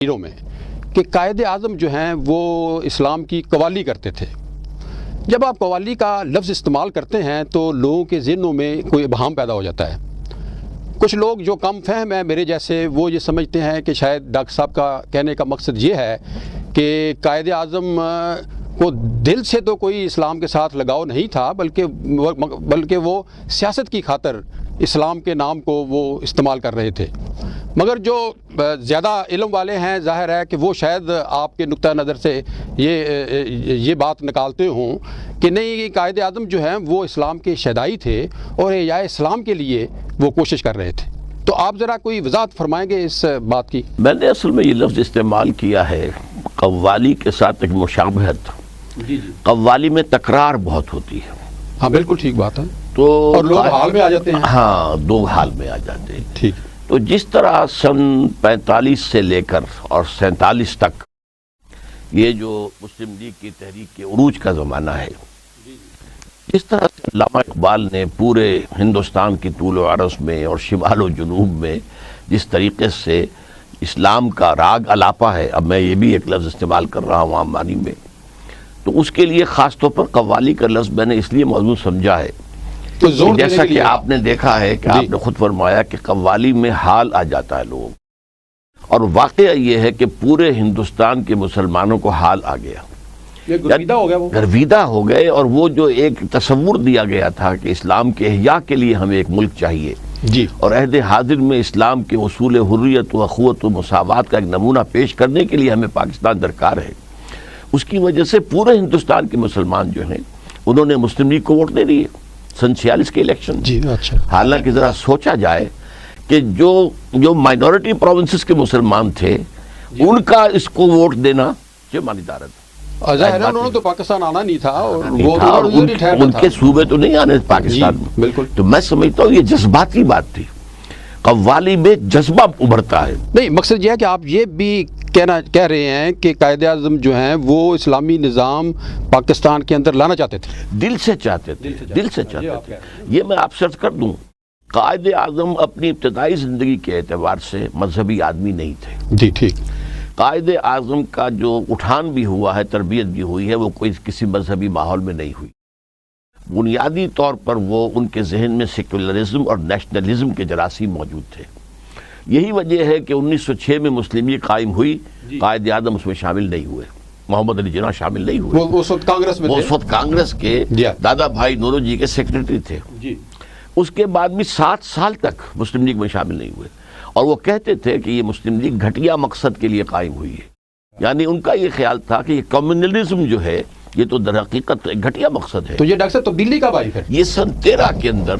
میں کہ قائد اعظم جو ہیں وہ اسلام کی قوالی کرتے تھے۔ جب آپ قوالی کا لفظ استعمال کرتے ہیں تو لوگوں کے ذہنوں میں کوئی ابہام پیدا ہو جاتا ہے۔ کچھ لوگ جو کم فہم ہیں میرے جیسے، وہ یہ سمجھتے ہیں کہ شاید ڈاکٹر صاحب کا کہنے کا مقصد یہ ہے کہ قائد اعظم کو دل سے تو کوئی اسلام کے ساتھ لگاؤ نہیں تھا، بلکہ وہ سیاست کی خاطر اسلام کے نام کو وہ استعمال کر رہے تھے۔ مگر جو زیادہ علم والے ہیں، ظاہر ہے کہ وہ شاید آپ کے نقطہ نظر سے یہ بات نکالتے ہوں کہ نہیں، قائد اعظم جو ہیں وہ اسلام کے شہدائی تھے اور احیاء اسلام کے لیے وہ کوشش کر رہے تھے۔ تو آپ ذرا کوئی وضاحت فرمائیں گے اس بات کی؟ میں نے اصل میں یہ لفظ استعمال کیا ہے قوالی کے ساتھ ایک مشابہت۔ قوالی میں تکرار بہت ہوتی ہے۔ ہاں بالکل ٹھیک بات ہے، تو اور لوگ حال میں آ جاتے ہیں۔ ہاں، دو حال میں آ جاتے ہیں۔ ٹھیک۔ تو جس طرح سن 45 سے لے کر اور 47 تک یہ جو مسلم لیگ کی تحریک کے عروج کا زمانہ ہے، جس طرح سے علامہ اقبال نے پورے ہندوستان کی طول و عرض میں اور شمال و جنوب میں جس طریقے سے اسلام کا راگ الاپا ہے، اب میں یہ بھی ایک لفظ استعمال کر رہا ہوں عام معنی میں، تو اس کے لیے خاص طور پر قوالی کا لفظ میں نے اس لیے موضوع سمجھا ہے جیسا کہ آپ نے دیکھا ہے کہ آپ نے خود فرمایا کہ قوالی میں حال آ جاتا ہے لوگوں، اور واقعہ یہ ہے کہ پورے ہندوستان کے مسلمانوں کو حال آ گیا، گرویدہ ہو گئے، اور وہ جو ایک تصور دیا گیا تھا کہ اسلام کے احیاء کے لیے ہمیں ایک ملک چاہیے جی، اور عہد حاضر میں اسلام کے اصول حریت و اخوت و مساوات کا ایک نمونہ پیش کرنے کے لیے ہمیں پاکستان درکار ہے، اس کی وجہ سے پورے ہندوستان کے مسلمان جو ہیں انہوں نے مسلم لیگ کو ووٹ دے دیے سن 46 کے الیکشن جی۔ اچھا، حالانکہ ذرا سوچا جائے کہ جو مائنورٹی پروونسز کے مسلمان تھے ان کا اس کو ووٹ دینا جو مانی دارت، ظاہر ہے انہوں نے تو پاکستان آنا نہیں تھا، اور ان کے صوبے تو نہیں آنے پاکستان میں۔ بالکل، تو میں سمجھتا ہوں یہ جذباتی بات تھی، قوالی میں جذبہ ابھرتا ہے۔ نہیں، مقصد یہ ہے کہ آپ یہ بھی کہہ رہے ہیں کہ قائد اعظم جو ہیں وہ اسلامی نظام پاکستان کے اندر لانا چاہتے تھے، دل سے چاہتے تھے، دل سے چاہتے تھے۔ یہ میں آپ سرچ کر دوں، قائد اعظم اپنی ابتدائی زندگی کے اعتبار سے مذہبی آدمی نہیں تھے جی ٹھیک۔ قائد اعظم کا جو اٹھان بھی ہوا ہے، تربیت بھی ہوئی ہے، وہ کوئی کسی مذہبی ماحول میں نہیں ہوئی۔ بنیادی طور پر وہ ان کے ذہن میں سیکولرزم اور نیشنلزم کے جراثیم موجود تھے۔ یہی وجہ ہے کہ 1906 میں مسلم لیگ قائم ہوئی، قائد اعظم اس میں شامل نہیں ہوئے، محمد علی جناح شامل نہیں ہوئے، وہ اس وقت کانگریس میں تھے، وہ اس وقت کانگریس کے دادا بھائی نورو جی کے سیکرٹری تھے۔ اس کے بعد بھی 7 سال تک مسلم لیگ میں شامل نہیں ہوئے، اور وہ کہتے تھے کہ یہ مسلم لیگ گھٹیا مقصد کے لیے قائم ہوئی ہے، یعنی ان کا یہ خیال تھا کہ یہ کمیونلزم جو ہے یہ تو در حقیقت ایک گھٹیا مقصد ہے۔ تو یہ ڈاکٹر صاحب تبدیلی کب آئی پھر؟ یہ سن 13 کے اندر،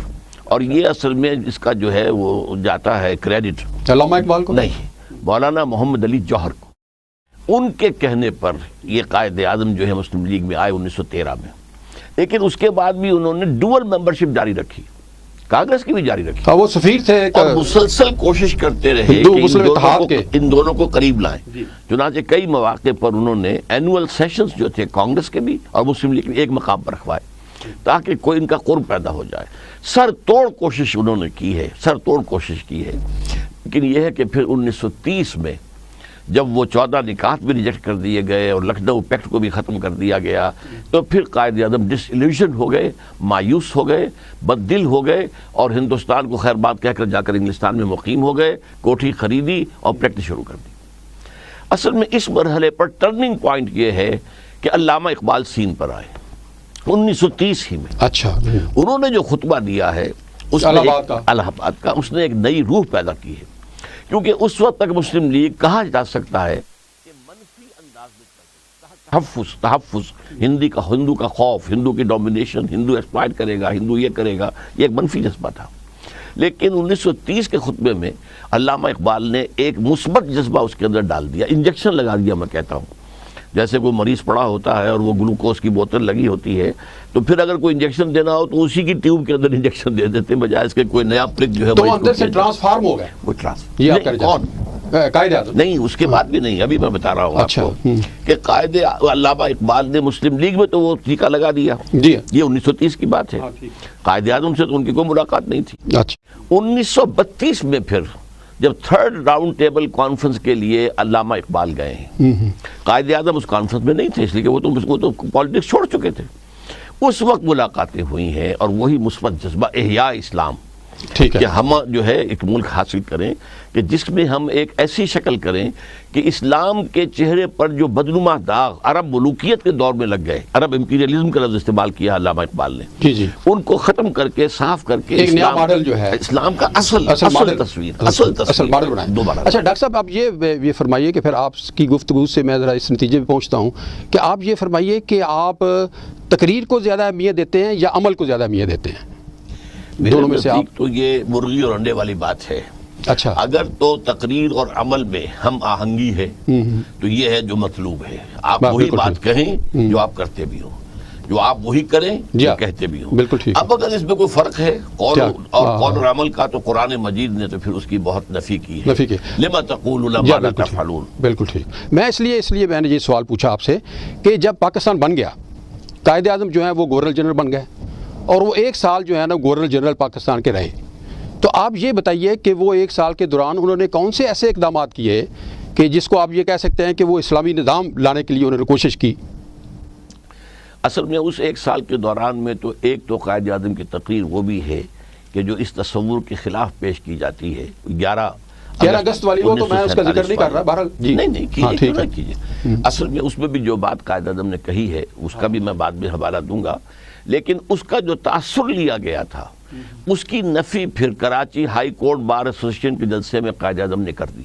اور یہ اصل میں اس کا جو ہے وہ جاتا ہے کریڈٹ علامہ اقبال کو نہیں، مولانا محمد علی جوہر کو۔ ان کے کہنے پر یہ قائد اعظم جو ہے مسلم لیگ میں آئے 1913 میں، لیکن اس کے بعد بھی انہوں نے ڈوئل ممبرشپ جاری رکھی، کانگریس کی بھی جاری رکھی، وہ سفیر تھے، اور مسلسل کوشش کرتے رہے کہ ان دونوں کو قریب لائیں۔ چنانچہ کئی مواقع پر انہوں نے اینول سیشنز جو تھے کانگریس کے بھی اور مسلم لیگ کے ایک مقام پر رکھوائے تاکہ کوئی ان کا قرب پیدا ہو جائے۔ سر توڑ کوشش انہوں نے کی ہے، سر توڑ کوشش کی ہے، لیکن یہ ہے کہ پھر 1930 میں جب وہ 14 نکات بھی ریجیکٹ کر دیے گئے اور لکھنؤ پیکٹ کو بھی ختم کر دیا گیا، تو پھر قائد اعظم ڈس ایلیوژن ہو گئے، مایوس ہو گئے، بد دل ہو گئے، اور ہندوستان کو خیر بات کہہ کر جا کر انگلستان میں مقیم ہو گئے، کوٹھی خریدی اور پریکٹس شروع کر دی۔ اصل میں اس مرحلے پر ٹرننگ پوائنٹ یہ ہے کہ علامہ اقبال سین پر آئے 1930 ہی میں۔ اچھا، انہوں نے جو خطبہ دیا ہے الہ آباد کا، اس نے ایک نئی روح پیدا کی ہے، کیونکہ اس وقت تک مسلم لیگ کہا جا سکتا ہے کہ منفی انداز میں تحفظ، ہندو کا خوف، ہندو کی ڈومینیشن، ہندو ایکسپلائٹ کرے گا، ہندو یہ کرے گا، یہ ایک منفی جذبہ تھا۔ لیکن 1930 کے خطبے میں علامہ اقبال نے ایک مثبت جذبہ اس کے اندر ڈال دیا، انجیکشن لگا دیا، میں کہتا ہوں جیسے کوئی مریض پڑا ہوتا ہے اور وہ گلوکوز کی بوتل لگی ہوتی ہے، تو پھر اگر کوئی انجیکشن دینا ہو تو اسی کی ٹیوب کے اندر انجیکشن دے دیتے ہیں، بجائے اس کے کوئی نیا پرک جو ہے تو اندر سے ٹرانسفارم ہو گئے، وہ کون قائد اعظم نہیں، اس کے بعد بھی نہیں، ابھی میں بتا رہا ہوں آپ کو کہ قائد علامہ اقبال نے مسلم لیگ میں تو وہ ٹیکہ لگا دیا، یہ 1930 کی بات ہے، قائد اعظم سے تو ان کی کوئی ملاقات نہیں تھی۔ 1932 میں پھر جب تھرڈ راؤنڈ ٹیبل کانفرنس کے لیے علامہ اقبال گئے ہیں، قائد اعظم اس کانفرنس میں نہیں تھے، اس لیے کہ وہ تو پالیٹکس چھوڑ چکے تھے، اس وقت ملاقاتیں ہوئی ہیں، اور وہی مثبت جذبہ احیاء اسلام کہ ہم جو ہے ایک ملک حاصل کریں کہ جس میں ہم ایک ایسی شکل کریں کہ اسلام کے چہرے پر جو بدنما داغ عرب ملوکیت کے دور میں لگ گئے، عرب امپیریلزم کا لفظ استعمال کیا علامہ اقبال نے، ان کو ختم کر کے صاف کر کے ایک نیا ماڈل جو ہے اسلام کا اصل تصویر بنائیں۔ اچھا ڈاکٹر صاحب، آپ یہ فرمائیے کہ پھر آپ کی گفتگو سے میں ذرا اس نتیجے پہ پہنچتا ہوں کہ آپ یہ فرمائیے کہ آپ تقریر کو زیادہ اہمیت دیتے ہیں یا عمل کو زیادہ اہمیت دیتے ہیں؟ دونوں میں سے آپ تو یہ مرغی اور انڈے والی بات ہے۔ اچھا، اگر تو تقریر اور عمل میں ہم آہنگی ہے تو یہ ہے جو مطلوب ہے، آپ وہی بات کہیں جو آپ کرتے بھی ہوں، جو آپ وہی کریں جو کہتے بھی ہوں۔ بالکل ٹھیک۔ اب اگر اس میں کوئی فرق ہے قول اور عمل کا، تو قرآن مجید نے تو پھر اس کی بہت نفی کی ہے، لما تقولون ما لا تفعلون۔ بالکل ٹھیک۔ میں اس لیے میں نے یہ سوال پوچھا آپ سے کہ جب پاکستان بن گیا، قائد اعظم جو ہیں وہ گورنر جنرل بن گئے، اور وہ 1 سال جو ہے نا گورنر جنرل پاکستان کے رہے، تو آپ یہ بتائیے کہ وہ 1 سال کے دوران انہوں نے کون سے ایسے اقدامات کیے کہ جس کو آپ یہ کہہ سکتے ہیں کہ وہ اسلامی نظام لانے کے لیے انہوں نے کوشش کی؟ اصل میں اس 1 سال کے دوران میں تو ایک تو قائد اعظم کی تقریر وہ بھی ہے کہ جو اس تصور کے خلاف پیش کی جاتی ہے 11 اگست والی، وہ تو میں اس کا ذکر نہیں کر رہا، بہرحال نہیں کیجیے۔ اصل میں اس میں بھی جو بات قائد اعظم نے کہی ہے اس کا بھی میں بعد میں حوالہ دوں گا، لیکن اس کا جو تاثر لیا گیا تھا اس کی نفی پھر Karachi high court bar association کے جلسے میں قائد اعظم نے کر دی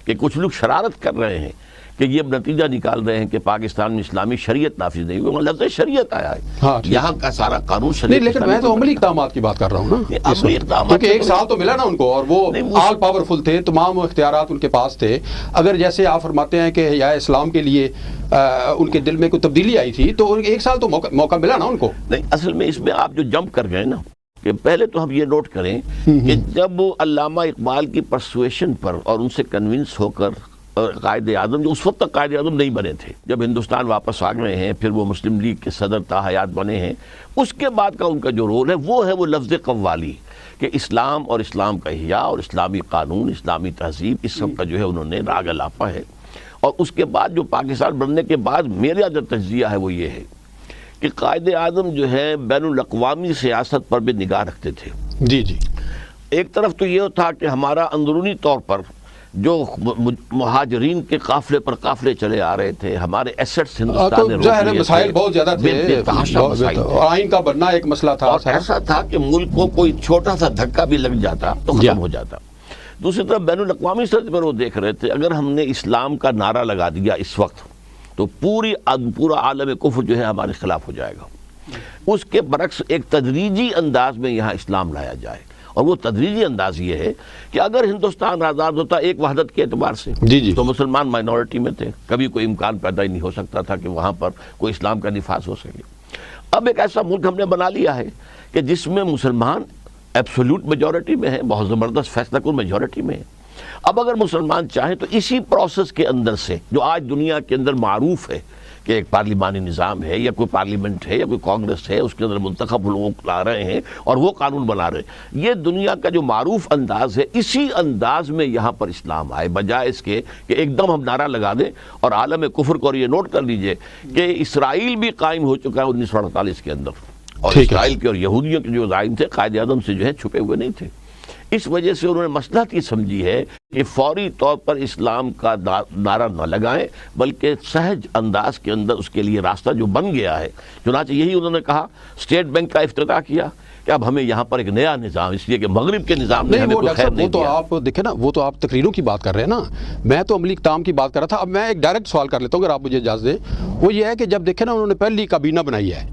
کہ کچھ لوگ شرارت کر رہے ہیں کہ یہ نتیجہ نکال رہے ہیں کہ پاکستان میں اسلامی شریعت نافذ نہیں ہوئی، لفظ شریعت آیا ہے، یہاں کا سارا قانون شریعت۔ نہیں، لیکن میں تو عملی اقدامات کی بات کر رہا ہوں نا، کیونکہ 1 سال تو ملا نا ان کو، اور وہ آل پاورفل تھے، تمام اختیارات ان کے پاس تھے۔ اگر جیسے آپ فرماتے ہیں کہ یا اسلام کے لیے ان کے دل میں کوئی تبدیلی آئی تھی، تو 1 سال تو موقع ملا نا ان کو۔ نہیں، اصل میں اس میں آپ جو جمپ کر گئے نا، کہ پہلے تو ہم یہ نوٹ کریں کہ جب علامہ اقبال کی پرسویشن پر اور ان سے کنونس ہو کر قائد اعظم، جو اس وقت تک قائد اعظم نہیں بنے تھے، جب ہندوستان واپس آ گئے ہیں، پھر وہ مسلم لیگ کے صدر تا حیات بنے ہیں، اس کے بعد کا ان کا جو رول ہے وہ لفظ قوالی، کہ اسلام اور اسلام کا احیاء اور اسلامی قانون، اسلامی تہذیب، اس سب کا جو ہے انہوں نے راگ الاپا ہے۔ اور اس کے بعد جو پاکستان بننے کے بعد میرا جو تجزیہ ہے وہ یہ ہے کہ قائد اعظم جو ہے بین الاقوامی سیاست پر بھی نگاہ رکھتے تھے۔ جی، ایک طرف تو یہ تھا کہ ہمارا اندرونی طور پر جو مہاجرین کے قافلے پر قافلے چلے آ رہے تھے، ہمارے ایسٹس ہندوستان نے روک لیے تھے، مسائل بہت زیادہ تھے، اور آئین کا بننا ایک مسئلہ تھا، اور ایسا تھا کہ ملک کو کوئی چھوٹا سا دھکا بھی لگ جاتا تو ختم ہو جاتا۔ دوسری طرف بین الاقوامی سطح پر وہ دیکھ رہے تھے اگر ہم نے اسلام کا نعرہ لگا دیا اس وقت تو پورا عالم کفر جو ہے ہمارے خلاف ہو جائے گا۔ اس کے برعکس ایک تدریجی انداز میں یہاں اسلام لایا جائے، اور وہ تدریجی انداز یہ ہے کہ اگر ہندوستان آزاد ہوتا ایک وحدت کے اعتبار سے تو مسلمان مائنورٹی میں تھے، کبھی کوئی امکان پیدا ہی نہیں ہو سکتا تھا کہ وہاں پر کوئی اسلام کا نفاذ ہو سکے۔ اب ایک ایسا ملک ہم نے بنا لیا ہے کہ جس میں مسلمان ایبسولوٹ میجورٹی میں ہے، بہت زبردست فیصلہ کن میجورٹی میں ہے۔ اب اگر مسلمان چاہیں تو اسی پروسیس کے اندر سے جو آج دنیا کے اندر معروف ہے کہ ایک پارلیمانی نظام ہے یا کوئی پارلیمنٹ ہے یا کوئی کانگریس ہے، اس کے اندر منتخب لوگ لا رہے ہیں اور وہ قانون بنا رہے ہیں، یہ دنیا کا جو معروف انداز ہے، اسی انداز میں یہاں پر اسلام آئے، بجائے اس کے کہ ایک دم ہم نعرہ لگا دیں اور عالم کفر کو۔ اور یہ نوٹ کر لیجئے کہ اسرائیل بھی قائم ہو چکا ہے 1948 کے اندر، اور اسرائیل کے اور یہودیوں کے جو زعیم تھے قائد اعظم سے جو ہے چھپے ہوئے نہیں تھے۔ اس وجہ سے انہوں نے مصلحت یہ سمجھی ہے کہ فوری طور پر اسلام کا نعرہ نہ لگائیں، بلکہ سہج انداز کے اندر اس کے لیے راستہ جو بن گیا ہے، چنانچہ یہی انہوں نے کہا، اسٹیٹ بینک کا افتتاح کیا کہ اب ہمیں یہاں پر ایک نیا نظام، اس لیے کہ مغرب کے نظام نے ہمیں کوئی خیر نہیں دیا۔ وہ تو آپ دیکھیں نا، وہ تو آپ تقریروں کی بات کر رہے ہیں نا، میں تو عملی اقدام کی بات کر رہا تھا۔ اب میں ایک ڈائریکٹ سوال کر لیتا ہوں اگر آپ مجھے اجازت دیں، وہ یہ ہے کہ جب دیکھیں نا انہوں نے پہلی کابینہ بنائی ہے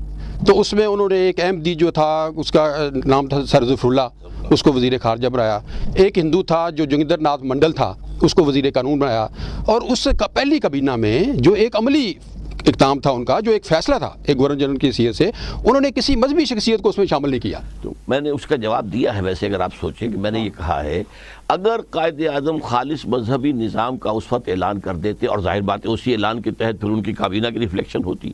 تو اس میں انہوں نے ایک احمدی جو تھا اس کا نام تھا سر ظفر اللہ، اس کو وزیر خارجہ بنایا، ایک ہندو تھا جو جوگندر ناتھ منڈل تھا اس کو وزیر قانون بنایا، اور اس سے پہلی کابینہ میں جو ایک عملی اقدام تھا ان کا، جو ایک فیصلہ تھا ایک گورنر جنرل کی حیثیت سے، انہوں نے کسی مذہبی شخصیت کو اس میں شامل نہیں کیا۔ تو میں نے اس کا جواب دیا ہے۔ ویسے اگر آپ سوچیں کہ میں نے یہ کہا ہے اگر قائد اعظم خالص مذہبی نظام کا اس وقت اعلان کر دیتے، اور ظاہر بات ہے اسی اعلان کے تحت پھر ان کی کابینہ کی ریفلیکشن ہوتی،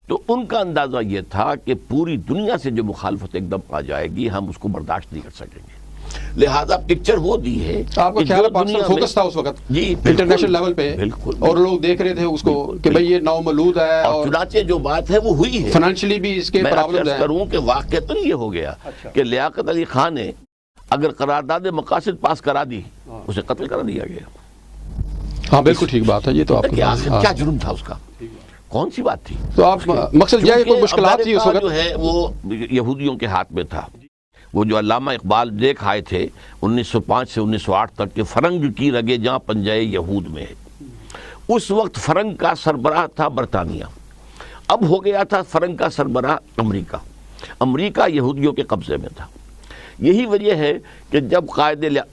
تو ان کا اندازہ یہ تھا کہ پوری دنیا سے جو مخالفت ایک دم آ جائے گی ہم اس کو برداشت نہیں کر سکیں گے۔ لہذا پکچر وہ دی ہے آپ کا خیال ہے پاکستان فوکس تھا اس وقت جی انٹرنیشنل لیول پہ، بالکل، اور لوگ دیکھ رہے تھے اس کو کہ بھئی یہ نومولود ہے، اور چنانچہ جو بات ہے وہ ہوئی ہے، فائنینشلی بھی اس کے میں پرابلمز ہیں۔ کروں کہ واقعتاً یہ ہو گیا کہ لیاقت علی خان نے اگر قرارداد مقاصد پاس کرا دی اسے قتل کرا دیا گیا۔ ہاں بالکل ٹھیک بات ہے، یہ تو آپ کہ آخر کیا جرم تھا اس کا، کون سی بات تھی؟ تو آپ مقصد یہ ہے کہ کوئی مشکلات تھی اس وقت جو ہے وہ یہودیوں کے ہاتھ میں تھا۔ وہ جو علامہ اقبال دیکھ آئے تھے 1905 سے 1908 تک کہ فرنگ کی رگے جہاں پنجائے یہود میں ہے، اس وقت فرنگ کا سربراہ تھا برطانیہ، اب ہو گیا تھا فرنگ کا سربراہ امریکہ، امریکہ یہودیوں کے قبضے میں تھا۔ یہی وجہ ہے کہ جب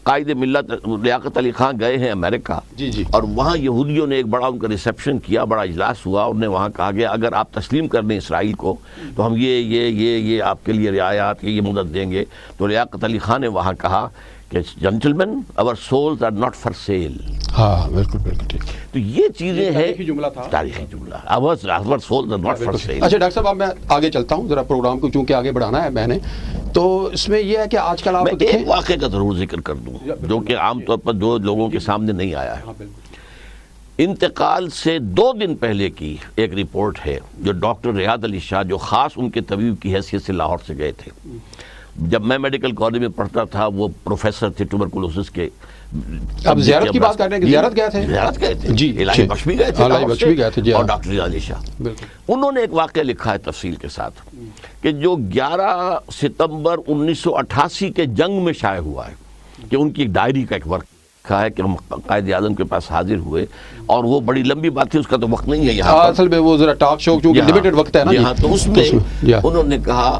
قائد ملت لیاقت علی خان گئے ہیں امریکہ، جی اور وہاں یہودیوں نے ایک بڑا ان کا ریسیپشن کیا، بڑا اجلاس ہوا، انہیں وہاں کہا گیا اگر آپ تسلیم کر دیں اسرائیل کو تو ہم یہ آپ کے لیے رعایات یہ مدد دیں گے۔ تو لیاقت علی خان نے وہاں کہا کہ gentlemen our souls are not for sale۔ ہاں بالکل بالکل ٹھیک۔ تو یہ چیزیں ہیں، تاریخی جملہ تھا، تاریخی جملہ our souls are not for sale۔ اچھا ڈاکٹر صاحب اب میں آگے چلتا ہوں ذرا، پروگرام کو چونکہ آگے بڑھانا ہے میں نے، تو اس میں یہ ہے کہ آج کل آپ میں ایک واقعے کا ضرور ذکر کر دوں جو کہ عام طور پر جو لوگوں کے سامنے نہیں آیا ہے۔ انتقال سے 2 دن پہلے کی ایک رپورٹ ہے جو ڈاکٹر ریاض علی شاہ جو خاص ان کے طبیب کی حیثیت سے لاہور سے گئے تھے، جب میں میڈیکل کالج میں پڑھتا تھا وہ پروفیسر تھے ٹیوبرکلوسس کے۔ اب زیارت کی بات کر رہے ہیں کہ زیارت گئے تھے؟ زیارت گئے تھے جی، الہی بخش بھی گئے تھے، الہی بخش بھی گئے تھے جی، اور ڈاکٹر ریاض علی شاہ۔ انہوں نے ایک واقعہ لکھا ہے تفصیل کے ساتھ کہ جو 11 ستمبر 1988 کے جنگ میں شائع ہوا ہے، کہ ان کی ایک ڈائری کا ایک ورک لکھا ہے کہ ہم قائد اعظم کے پاس حاضر ہوئے، اور وہ بڑی لمبی بات تھی، اس کا تو وقت نہیں ہے یہاں پر، اصل میں وہ ذرا ٹاک شو چونکہ لمیٹڈ وقت ہے نا یہاں، تو اس میں جی انہوں نے کہا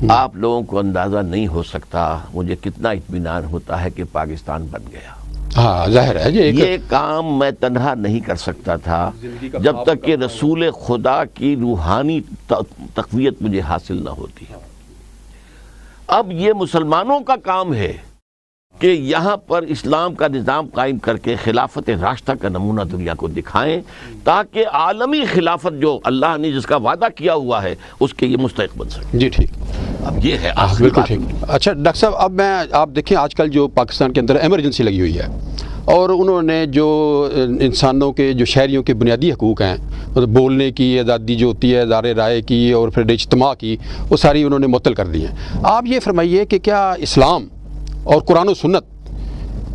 آپ لوگوں کو اندازہ نہیں ہو سکتا مجھے کتنا اطمینان ہوتا ہے کہ پاکستان بن گیا۔ ہاں ظاہر ہے یہ کام میں تنہا نہیں کر سکتا تھا جب تک کہ رسول خدا کی روحانی تقویت مجھے حاصل نہ ہوتی۔ اب یہ مسلمانوں کا کام ہے کہ یہاں پر اسلام کا نظام قائم کر کے خلافت راشدہ کا نمونہ دنیا کو دکھائیں، تاکہ عالمی خلافت جو اللہ نے جس کا وعدہ کیا ہوا ہے اس کے یہ مستحق بن سکے۔ جی ٹھیک، اب یہ ہے آخری بالکل بات۔ ٹھیک۔ اچھا ڈاکٹر صاحب اب آپ دیکھیں آج کل جو پاکستان کے اندر ایمرجنسی لگی ہوئی ہے، اور انہوں نے جو انسانوں کے جو شہریوں کے بنیادی حقوق ہیں، مطلب بولنے کی آزادی جو ہوتی ہے، اظہار رائے کی اور پھر اجتماع کی، وہ ساری انہوں نے معطل کر دی ہیں۔ آپ یہ فرمائیے کہ کیا اسلام اور قرآن و سنت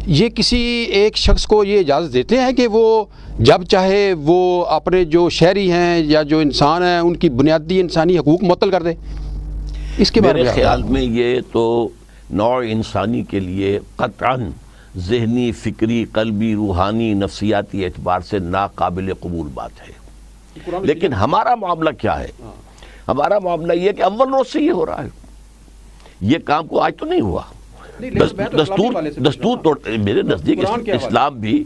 یہ کسی ایک شخص کو یہ اجازت دیتے ہیں کہ وہ جب چاہے وہ اپنے جو شہری ہیں یا جو انسان ہیں ان کی بنیادی انسانی حقوق معطل کر دے؟ اس کے بارے میں میرے خیال میں یہ تو نوع انسانی کے لیے قطعاً ذہنی، فکری، قلبی، روحانی، نفسیاتی اعتبار سے ناقابل قبول بات ہے۔ لیکن ہمارا معاملہ کیا ہے؟ ہمارا معاملہ یہ کہ اول روز سے یہ ہو رہا ہے، یہ کام کو آج تو نہیں ہوا۔ دستور تو میرے نزدیک اسلام بھی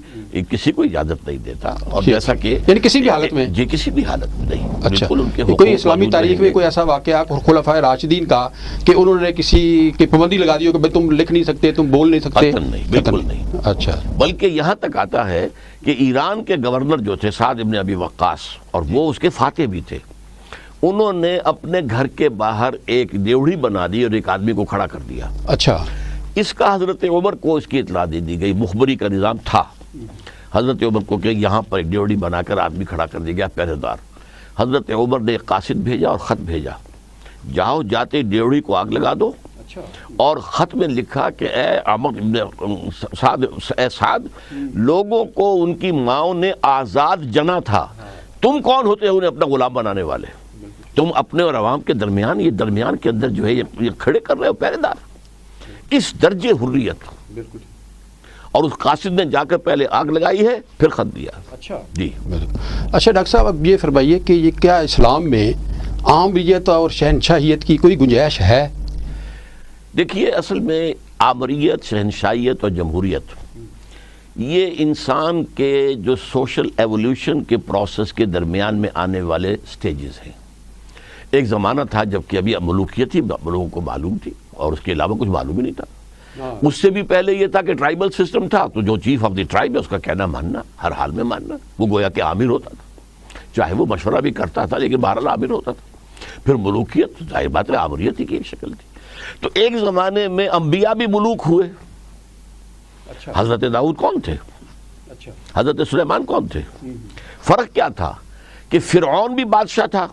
کسی کو اجازت نہیں دیتا، اور جیسا کہ یعنی کسی بھی حالت میں، جی کسی بھی حالت میں نہیں، اچھا بالکل ان کے کوئی اسلامی تاریخ میں کوئی ایسا واقعہ خلفائے راشدین کا کہ انہوں نے کسی کی پابندی لگا دی ہو کہ بھئی تم لکھ نہیں سکتے، تم بول نہیں سکتے؟ قطعاً نہیں، بالکل نہیں۔ اچھا، بلکہ یہاں تک آتا ہے کہ ایران کے گورنر جو تھے سعد ابن ابی وقاص، اور وہ اس کے فاتح بھی تھے، انہوں نے اپنے گھر کے باہر ایک ڈیوڑی بنا دی اور ایک آدمی کو کھڑا کر دیا۔ اچھا، اس کا حضرت عمر کو اس کی اطلاع دے دی گئی، مخبری کا نظام تھا حضرت عمر کو کہ یہاں پر ایک ڈیوڑی بنا کر آدمی کھڑا کر دیا گیا پہرے دار۔ حضرت عمر نے ایک قاصد بھیجا اور خط بھیجا، جاؤ جاتے ڈیوڑی کو آگ لگا دو، اور خط میں لکھا کہ اے عمر ابن سعد، لوگوں کو ان کی ماؤں نے آزاد جنا تھا، تم کون ہوتے ہو انہیں اپنا غلام بنانے والے؟ تم اپنے اور عوام کے درمیان، یہ درمیان کے اندر جو ہے یہ کھڑے کر رہے ہو پہرے دار، اس درجے حریت۔ اور اس قاصد نے جا کر پہلے آگ لگائی ہے پھر خط دیا۔ اچھا جی، اچھا ڈاکٹر صاحب اب یہ فرمائیے کہ یہ کیا اسلام میں عامریت اور شہنشاہیت کی کوئی گنجائش ہے؟ دیکھیے اصل میں آمریت، شہنشاہیت اور جمہوریت یہ انسان کے جو سوشل ایولیوشن کے پروسیس کے درمیان میں آنے والے سٹیجز ہیں۔ ایک زمانہ تھا جب کہ ابھی ملوکیت ہی لوگوں کو معلوم تھی اور اس کے علاوہ کچھ معلوم ہی نہیں تھا۔ اس سے بھی پہلے یہ تھا کہ ٹرائبل سسٹم تھا، تو جو چیف آف دی ٹرائب ہے اس کا کہنا ماننا، ہر حال میں ماننا، وہ گویا کہ عامر ہوتا تھا، چاہے وہ مشورہ بھی کرتا تھا لیکن بہرحال عامر ہوتا تھا۔ پھر ملوکیت، ظاہر بات ہے آمریت ہی کی ایک شکل تھی۔ تو ایک زمانے میں انبیاء بھی ملوک ہوئے. اچھا حضرت داؤد کون تھے؟ اچھا حضرت سلیمان کون تھے؟ فرق کیا تھا کہ فرعون بھی بادشاہ تھا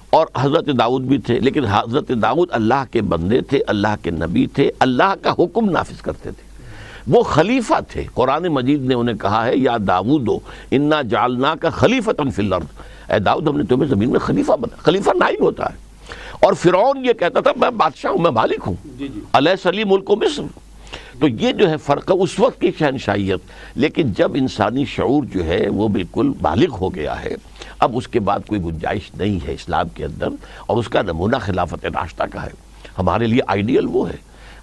اور حضرت داؤد بھی تھے، لیکن حضرت داؤد اللہ کے بندے تھے، اللہ کے نبی تھے، اللہ کا حکم نافذ کرتے تھے، وہ خلیفہ تھے. قرآن مجید نے انہیں کہا ہے یا داؤد انا جعلناک خلیفۃ فی الارض، اے داؤد ہم نے تمہیں زمین میں خلیفہ بنا. خلیفہ نائب ہوتا ہے. اور فرعون یہ کہتا تھا میں بادشاہ ہوں، میں مالک ہوں، الیس لی ملک مصر. تو یہ جو ہے فرق ہے اس وقت کی شہنشاہیت. لیکن جب انسانی شعور جو ہے وہ بالکل بالغ ہو گیا ہے، اب اس کے بعد کوئی گنجائش نہیں ہے اسلام کے اندر، اور اس کا نمونہ خلافت راشدہ کا ہے. ہمارے لیے آئیڈیل وہ ہے.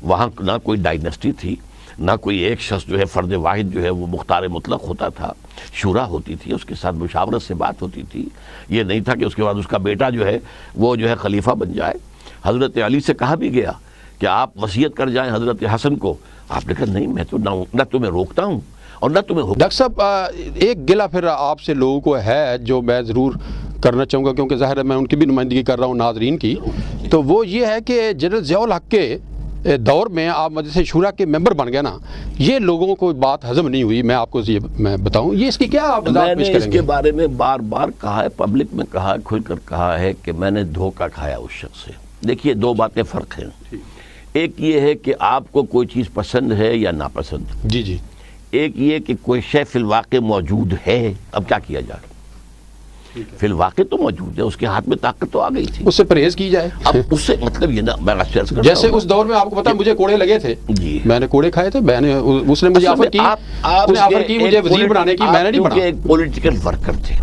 وہاں نہ کوئی ڈائنسٹی تھی، نہ کوئی ایک شخص جو ہے فرد واحد جو ہے وہ مختار مطلق ہوتا تھا. شورا ہوتی تھی، اس کے ساتھ مشاورت سے بات ہوتی تھی. یہ نہیں تھا کہ اس کے بعد اس کا بیٹا جو ہے وہ جو ہے خلیفہ بن جائے. حضرت علی سے کہا بھی گیا کہ آپ وصیت کر جائیں حضرت حسن کو. آپ نے کہا نہیں، میں تو نہ تمہیں روکتا ہوں اور نہ تمہیں حکم. ڈاکٹر صاحب ایک گلہ پھر آپ سے لوگوں کو ہے جو میں ضرور کرنا چاہوں گا، کیونکہ ظاہر ہے میں ان کی بھی نمائندگی کر رہا ہوں ناظرین کی. تو وہ یہ ہے کہ جنرل ضیاء الحق کے دور میں آپ مجلس شورا کے ممبر بن گئے نا، یہ لوگوں کو بات ہضم نہیں ہوئی. میں آپ کو یہ میں بتاؤں، یہ اس کی کیا آپ وضاحت پیش کریں گے؟ میں نے اس کے بارے میں بار بار کہا ہے، پبلک میں کہا ہے، کھل کر کہا ہے کہ میں نے دھوکہ کھایا اس شخص سے. دیکھیے دو باتیں فرق ہیں. ایک یہ ہے کہ آپ کو کوئی چیز پسند ہے یا ناپسند. جی جی. ایک یہ کہ کوئی شے فی الواقع موجود ہے، اب کیا کیا جائے؟ فی الواقع تو موجود ہے، اس کے ہاتھ میں طاقت تو آ گئی تھی، اس سے پرہیز کی جائے. اب اس سے مطلب یہ نا، میں جیسے اس دور میں آپ کو پتا مجھے کوڑے لگے تھے، جی میں نے کوڑے کھائے تھے، میں نے اس نے مجھے آفر کی، اس نے آفر کی مجھے وزیر بنانے کی، میں نے نہیں بنا. ایک پولیٹیکل ورکر تھے،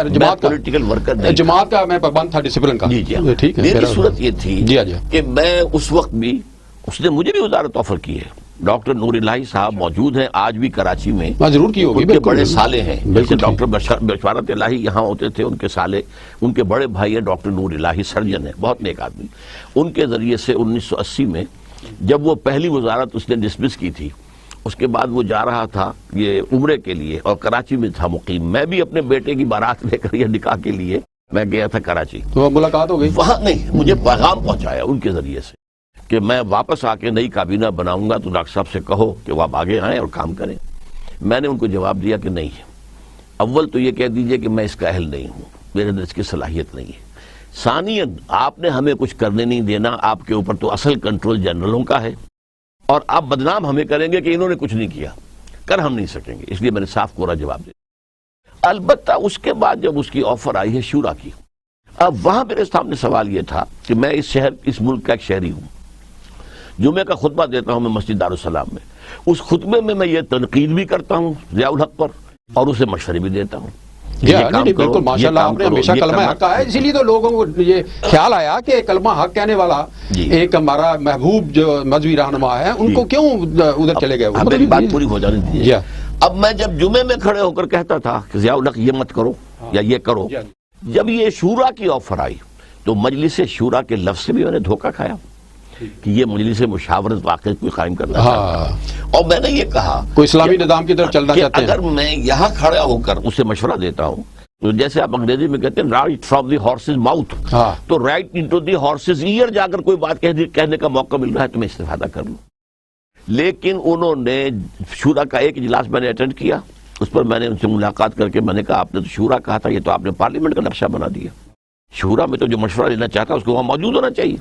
جماعت کا پولیٹیکل ورکر نہیں، جماعت کا میں پابند تھا، ڈسپلن کا. جی جی. ٹھیک ہے. میری صورت یہ تھی جی کہ میں اس وقت بھی، اس نے مجھے بھی وزارت آفر کی ہے. ڈاکٹر نور الہی صاحب موجود ہیں آج بھی کراچی میں، ضرور کی ہوگی، ان کے بڑے سالے ہیں. جیسے ڈاکٹر بشارت الہی یہاں ہوتے تھے، ان کے سالے، ان کے بڑے بھائی ہیں ڈاکٹر نور الہی، سرجن ہیں، بہت نیک آدمی. ان کے ذریعے سے 1980 میں جب وہ پہلی وزارت اس نے ڈسمس کی تھی، اس کے بعد وہ جا رہا تھا یہ عمرے کے لیے اور کراچی میں تھا مقیم. میں بھی اپنے بیٹے کی بارات لے کر یا نکاح کے لیے میں گیا تھا کراچی. تو ملاقات ہو گئی وہاں؟ نہیں، مجھے پیغام پہنچایا ان کے ذریعے سے کہ میں واپس آ کے نئی کابینہ بناؤں گا، تو ڈاکٹر صاحب سے کہو کہ وہ آپ آگے آئیں اور کام کریں. میں نے ان کو جواب دیا کہ نہیں، اول تو یہ کہہ دیجئے کہ میں اس کا اہل نہیں ہوں، میرے اندر اس کی صلاحیت نہیں ہے. ثانیاً آپ نے ہمیں کچھ کرنے نہیں دینا، آپ کے اوپر تو اصل کنٹرول جنرلوں کا ہے، اور آپ بدنام ہمیں کریں گے کہ انہوں نے کچھ نہیں کیا، کر ہم نہیں سکیں گے. اس لیے میں نے صاف کورا جواب دیا. البتہ اس کے بعد جب اس کی آفر آئی ہے شورا کی، اب وہاں میرے سامنے سوال یہ تھا کہ میں اس ملک کا ایک شہری ہوں، جمعے کا خطبہ دیتا ہوں میں مسجد دارالسلام میں. اس خطبے میں یہ تنقید بھی کرتا ہوں ضیاء الحق پر اور اسے مشورے بھی دیتا ہوں. بالکل ماشاءاللہ آپ نے ہمیشہ کلمہ حق کہا ہے، اسی لیے تو لوگوں کو یہ خیال آیا کہ کلمہ حق کہنے والا ایک ہمارا محبوب جو مذہبی رہنما ہے، ان کو کیوں ادھر چلے گئے. میری بات پوری ہو جانے دیجیے. اب میں جب جمعے میں کھڑے ہو کر کہتا تھا کہ ضیاء الحق یہ مت کرو یا یہ کرو، جب یہ شورا کی آفر آئی تو مجلس شورا کے لفظ سے بھی میں نے دھوکہ کھایا کہ یہ مجلس مشاورت واقعی کوئی قائم کرنا چاہتا ہے. اور میں نے یہ کہا کوئی اسلامی نظام کی طرف چلنا چاہتے ہیں. اگر میں یہاں کھڑا ہو کر اسے مشورہ دیتا ہوں تو جیسے آپ انگریزی میں کہتے ہیں right from the horse's mouth, تو right into the horse's ear جا کر کوئی بات کہنے کا موقع مل رہا ہے تو میں استفادہ کر لوں. لیکن انہوں نے شورا کا ایک اجلاس میں نے اٹینڈ کیا، اس پر میں نے ان سے ملاقات کر کے میں نے کہا آپ نے تو شورا کہا تھا، یہ تو آپ نے پارلیمنٹ کا نقشہ بنا دیا. شورا میں تو جو مشورہ لینا چاہتا اس کو وہاں موجود ہونا چاہیے.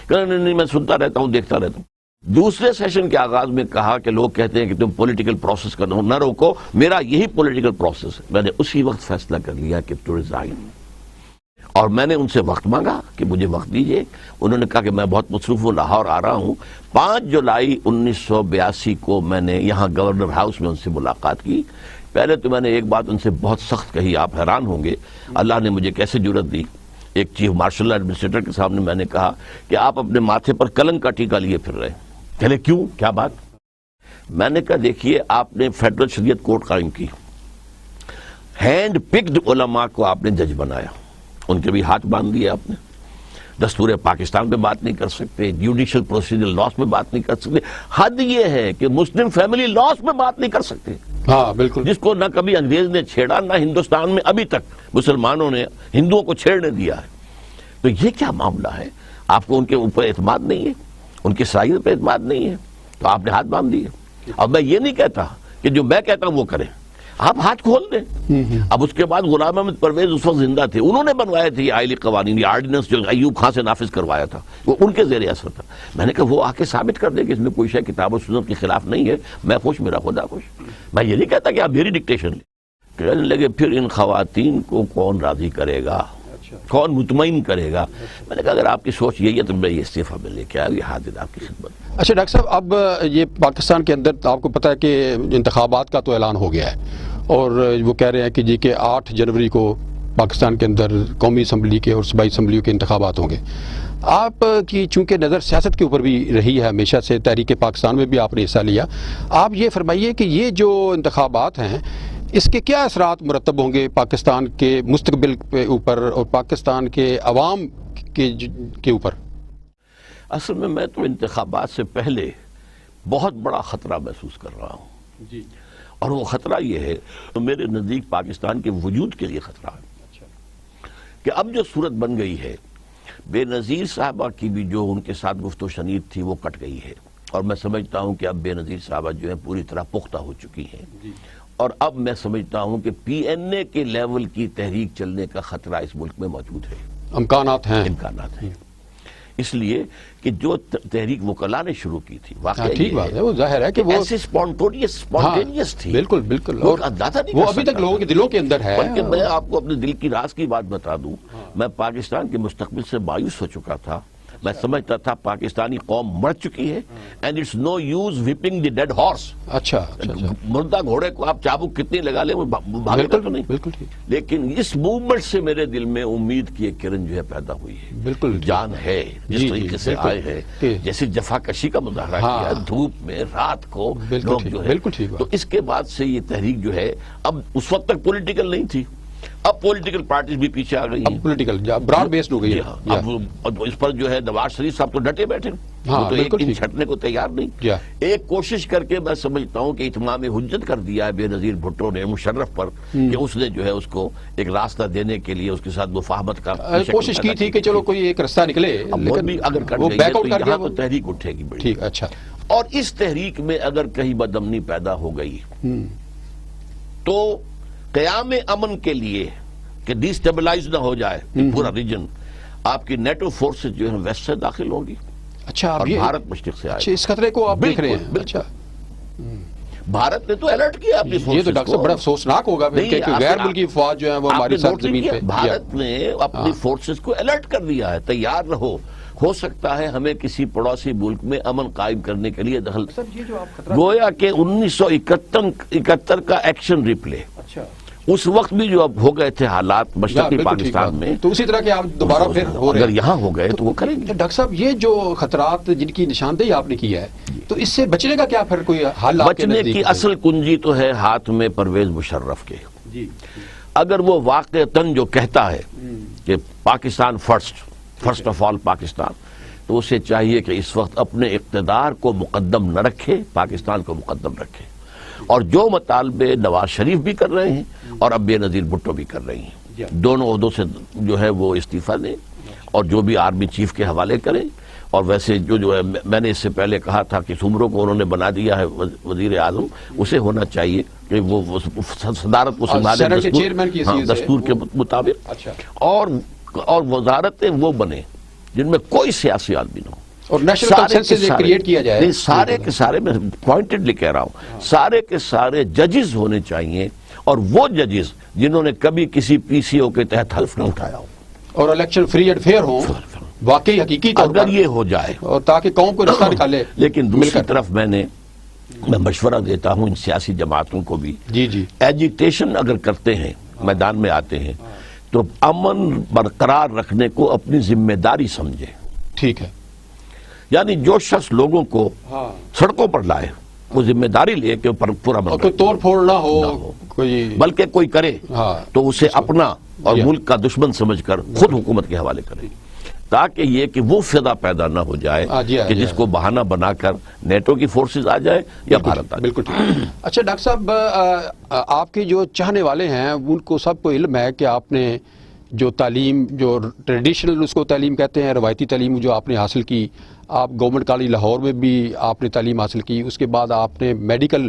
نہیں میں سنتا رہتا ہوں، دیکھتا رہتا ہوں. دوسرے سیشن کے آغاز میں کہا کہ لوگ کہتے ہیں کہ تم پولیٹیکل پروسیس کرنا نہ روکو، میرا یہی پولیٹیکل پروسیس ہے. میں نے اسی وقت فیصلہ کر لیا کہ ٹو ریزائن، اور میں نے ان سے وقت مانگا کہ مجھے وقت دیجیے. انہوں نے کہا کہ میں بہت مصروف ہوں، لاہور آ رہا ہوں. 5 جولائی 1982 کو میں نے یہاں گورنر ہاؤس میں ان سے ملاقات کی. پہلے تو میں نے ایک بات ان سے بہت سخت کہی، آپ حیران ہوں گے اللہ نے مجھے کیسے جرأت دی. ایک چیف مارشل ایڈمنسٹریٹر کے سامنے میں نے کہا کہ آپ اپنے ماتھے پر کلنک کا ٹیکا لیے پھر رہے. کہلے کیوں، کیا بات؟ میں نے کہا دیکھیے آپ نے فیڈرل شریعت کورٹ قائم کی، ہینڈ پکڈ علماء کو آپ نے جج بنایا، ان کے بھی ہاتھ باندھ دیے آپ نے. دستور پاکستان پہ بات نہیں کر سکتے، جوڈیشل پروسیجر لاس میں بات نہیں کر سکتے. حد یہ ہے کہ مسلم فیملی لاس میں بات نہیں کر سکتے. ہاں بالکل، جس کو نہ کبھی انگریز نے چھیڑا، نہ ہندوستان میں ابھی تک مسلمانوں نے ہندوؤں کو چھیڑنے دیا ہے. تو یہ کیا معاملہ ہے؟ آپ کو ان کے اوپر اعتماد نہیں ہے؟ ان کی صلاحیت پہ اعتماد نہیں ہے تو آپ نے ہاتھ باندھ دیے. اب میں یہ نہیں کہتا کہ جو میں کہتا ہوں وہ کریں, آپ ہاتھ کھول دیں. اب اس کے بعد غلام احمد پرویز اس وقت زندہ تھے, انہوں نے بنوائے تھے یہ آئلی قوانین, یہ آرڈیننس جو ایوب خان سے نافذ کروایا تھا, وہ ان کے زیر اثر تھا. میں نے کہا وہ آ کے ثابت کر دیں کہ اس میں کوئی شے کتاب و سنت کے خلاف نہیں ہے, میں خوش, میرا خدا خوش. میں یہ نہیں کہتا کہ آپ میری ڈکٹیشن لیں. کہنے لگے پھر ان خواتین کو کون راضی کرے گا, کون مطمئن کرے گا. میں نے کہا اگر آپ کی سوچ یہی ہے تو میں یہ استعفیٰ میں لے کے آیا, یہ حاضر آپ کی خدمت. اچھا ڈاکٹر صاحب, اب یہ پاکستان کے اندر آپ کو پتہ ہے کہ انتخابات کا تو اعلان ہو گیا ہے, اور وہ کہہ رہے ہیں کہ جی کہ 8 جنوری کو پاکستان کے اندر قومی اسمبلی کے اور صوبائی اسمبلیوں کے انتخابات ہوں گے. آپ کی چونکہ نظر سیاست کے اوپر بھی رہی ہے ہمیشہ سے, تحریک پاکستان میں بھی آپ نے حصہ لیا, آپ یہ فرمائیے کہ یہ جو انتخابات ہیں اس کے کیا اثرات مرتب ہوں گے پاکستان کے مستقبل کے اوپر اور پاکستان کے عوام کے اوپر؟ اصل میں تو انتخابات سے پہلے بہت بڑا خطرہ محسوس کر رہا ہوں جی, اور وہ خطرہ یہ ہے تو میرے نزدیک پاکستان کے وجود کے لیے خطرہ ہے کہ اب جو صورت بن گئی ہے, بے نظیر صاحبہ کی بھی جو ان کے ساتھ گفت و شنید تھی وہ کٹ گئی ہے, اور میں سمجھتا ہوں کہ اب بے نظیر صاحبہ جو ہیں پوری طرح پختہ ہو چکی ہیں, اور اب میں سمجھتا ہوں کہ پی این اے کے لیول کی تحریک چلنے کا خطرہ اس ملک میں موجود ہے. امکانات ہیں اس لیے کہ جو تحریک وکلاء نے شروع کی تھی, واقعی ٹھیک بات ہے, وہ ظاہر ہے کہ وہ ایسے سپونٹینیس تھی, بالکل بالکل, لوگ اندازہ نہیں وہ ابھی تک لوگوں کے دلوں کے اندر ہے. بلکہ میں آپ کو اپنے دل کی راز کی بات بتا دوں, میں پاکستان کے مستقبل سے مایوس ہو چکا تھا. میں سمجھتا تھا پاکستانی قوم مر چکی ہے, and it's no use whipping the dead horse. اچھا, مردہ گھوڑے کو آپ چابک کتنی لگا لیں وہ بھاگے گا تو نہیں. بالکل ٹھیک. لیکن اس موومنٹ سے میرے دل میں امید کی ایک کرن جو ہے پیدا ہوئی ہے, بالکل جان ہے, جس طریقے سے آئے ہیں, جیسے جفا کشی کا مظاہرہ کیا دھوپ میں رات کو لوگ جو ہے, تو اس کے بعد سے یہ تحریک جو ہے اب اس وقت تک پولیٹیکل نہیں تھی, اب پولیٹیکل پارٹیز بھی پیچھے آ گئی ہیں, پولیٹیکل براڈ بیسڈ ہو گئی ہے. اب اس پر جو ہے نواز شریف صاحب تو ڈٹے بیٹھے, وہ تو ایک دن چھٹنے کو تیار نہیں. ایک کوشش کر کے میں سمجھتا ہوں کہ اتمام حجت کر دیا ہے بے نظیر بھٹو نے مشرف پر, کہ اس نے جو ہے اس کو ایک راستہ دینے کے لیے اس کے ساتھ مفاہمت کا کوشش کی تھی کہ چلو کوئی ایک راستہ نکلے, لیکن اگر کر گئی ہے تو یہاں تو تحریک اٹھے گی بڑی. ٹھیک, اچھا. اور اس تحریک میں اگر کہیں بدامنی پیدا ہو گئی تو قیام امن کے لیے کہ ڈی سٹیبلائز نہ ہو جائے پورا ریجن, آپ کی نیٹو فورسز جو ہیں ویسٹ سے داخل ہوں گی, اچھا, اور بھارت مشرق سے آئے. اچھا, اس خطرے کو آپ دیکھ رہے ہیں. اچھا, بھارت نے تو الرٹ کیا اپنی فورسز کو. یہ تو ڈاکٹر صاحب بڑا افسوسناک ہوگا کہ غیر ملکی فوج جو ہے وہ ہماری سرزمین پہ. بھارت نے اپنی فورسز کو الرٹ کر دیا ہے, تیار رہو, ہو سکتا ہے ہمیں کسی پڑوسی ملک میں امن قائم کرنے کے لیے دخل. گویا کہ 1971 کا ایکشن ریپلے, اس وقت بھی جو اب ہو گئے تھے حالات مشرقی پاکستان میں, تو اسی طرح کے آپ دوبارہ پھر ہو رہے ہیں. اگر یہاں ہو گئے تو وہ کریں گے. ڈاکٹر صاحب, یہ جو خطرات جن کی نشاندہی آپ نے کی ہے, تو اس سے بچنے کا کیا پھر کوئی حل؟ بچنے کی اصل کنجی تو ہے ہاتھ میں پرویز مشرف کے. اگر وہ واقعتاً جو کہتا ہے کہ Pakistan first of all Pakistan, تو اسے چاہیے کہ اس وقت اپنے اقتدار کو مقدم نہ رکھے, پاکستان کو مقدم رکھے. اور جو مطالبے نواز شریف بھی کر رہے ہیں اور اب بے نظیر بھٹو بھی کر رہی ہیں, دونوں عہدوں سے جو ہے وہ استعفیٰ دیں, اور جو بھی آرمی چیف کے حوالے کریں. اور ویسے جو ہے میں نے اس سے پہلے کہا تھا کہ سمروں کو انہوں نے بنا دیا ہے وزیر اعظم, اسے ہونا چاہیے کہ وہ صدارت کو سنبھالے دستور کے مطابق, اور وزارتیں وہ بنے جن میں کوئی سیاسی آدمی نہ ہو, اور نیشنل کنسنسس کریٹ کیا جائے. سارے کے سارے, میں پوائنٹڈلی کہہ رہا ہوں, سارے کے سارے ججز ہونے چاہیے, اور وہ ججز جنہوں نے کبھی کسی پی سی او کے تحت حلف نہ اٹھایا ہو, اور الیکشن فری اینڈ فیئر ہوں واقعی حقیقی طور پر, اگر یہ ہو جائے, اور تاکہ قوم کو رستہ نکالے. لیکن دوسری طرف میں مشورہ دیتا ہوں ان سیاسی جماعتوں کو بھی, ایجیٹیشن اگر کرتے ہیں, میدان میں آتے ہیں, تو امن برقرار رکھنے کو اپنی ذمہ داری سمجھے. ٹھیک ہے, یعنی جو شخص لوگوں کو سڑکوں پر لائے وہ ذمہ داری لے کہ پورا کوئی توڑ پھوڑ نہ ہو, بلکہ کوئی کرے تو اسے اپنا اور ملک کا دشمن سمجھ کر خود حکومت کے حوالے کرے, تاکہ یہ کہ وہ فضا پیدا نہ ہو جائے کہ جس کو بہانہ بنا کر نیٹو کی فورسز آ جائے یا بھارت آ جائے. بالکل. اچھا ڈاکٹر صاحب, آپ کے جو چاہنے والے ہیں ان کو سب کو علم ہے کہ آپ نے جو تعلیم جو ٹریڈیشنل اس کو تعلیم کہتے ہیں، روایتی تعلیم جو آپ نے حاصل کی، آپ گورنمنٹ کالج لاہور میں بھی آپ نے تعلیم حاصل کی، اس کے بعد آپ نے میڈیکل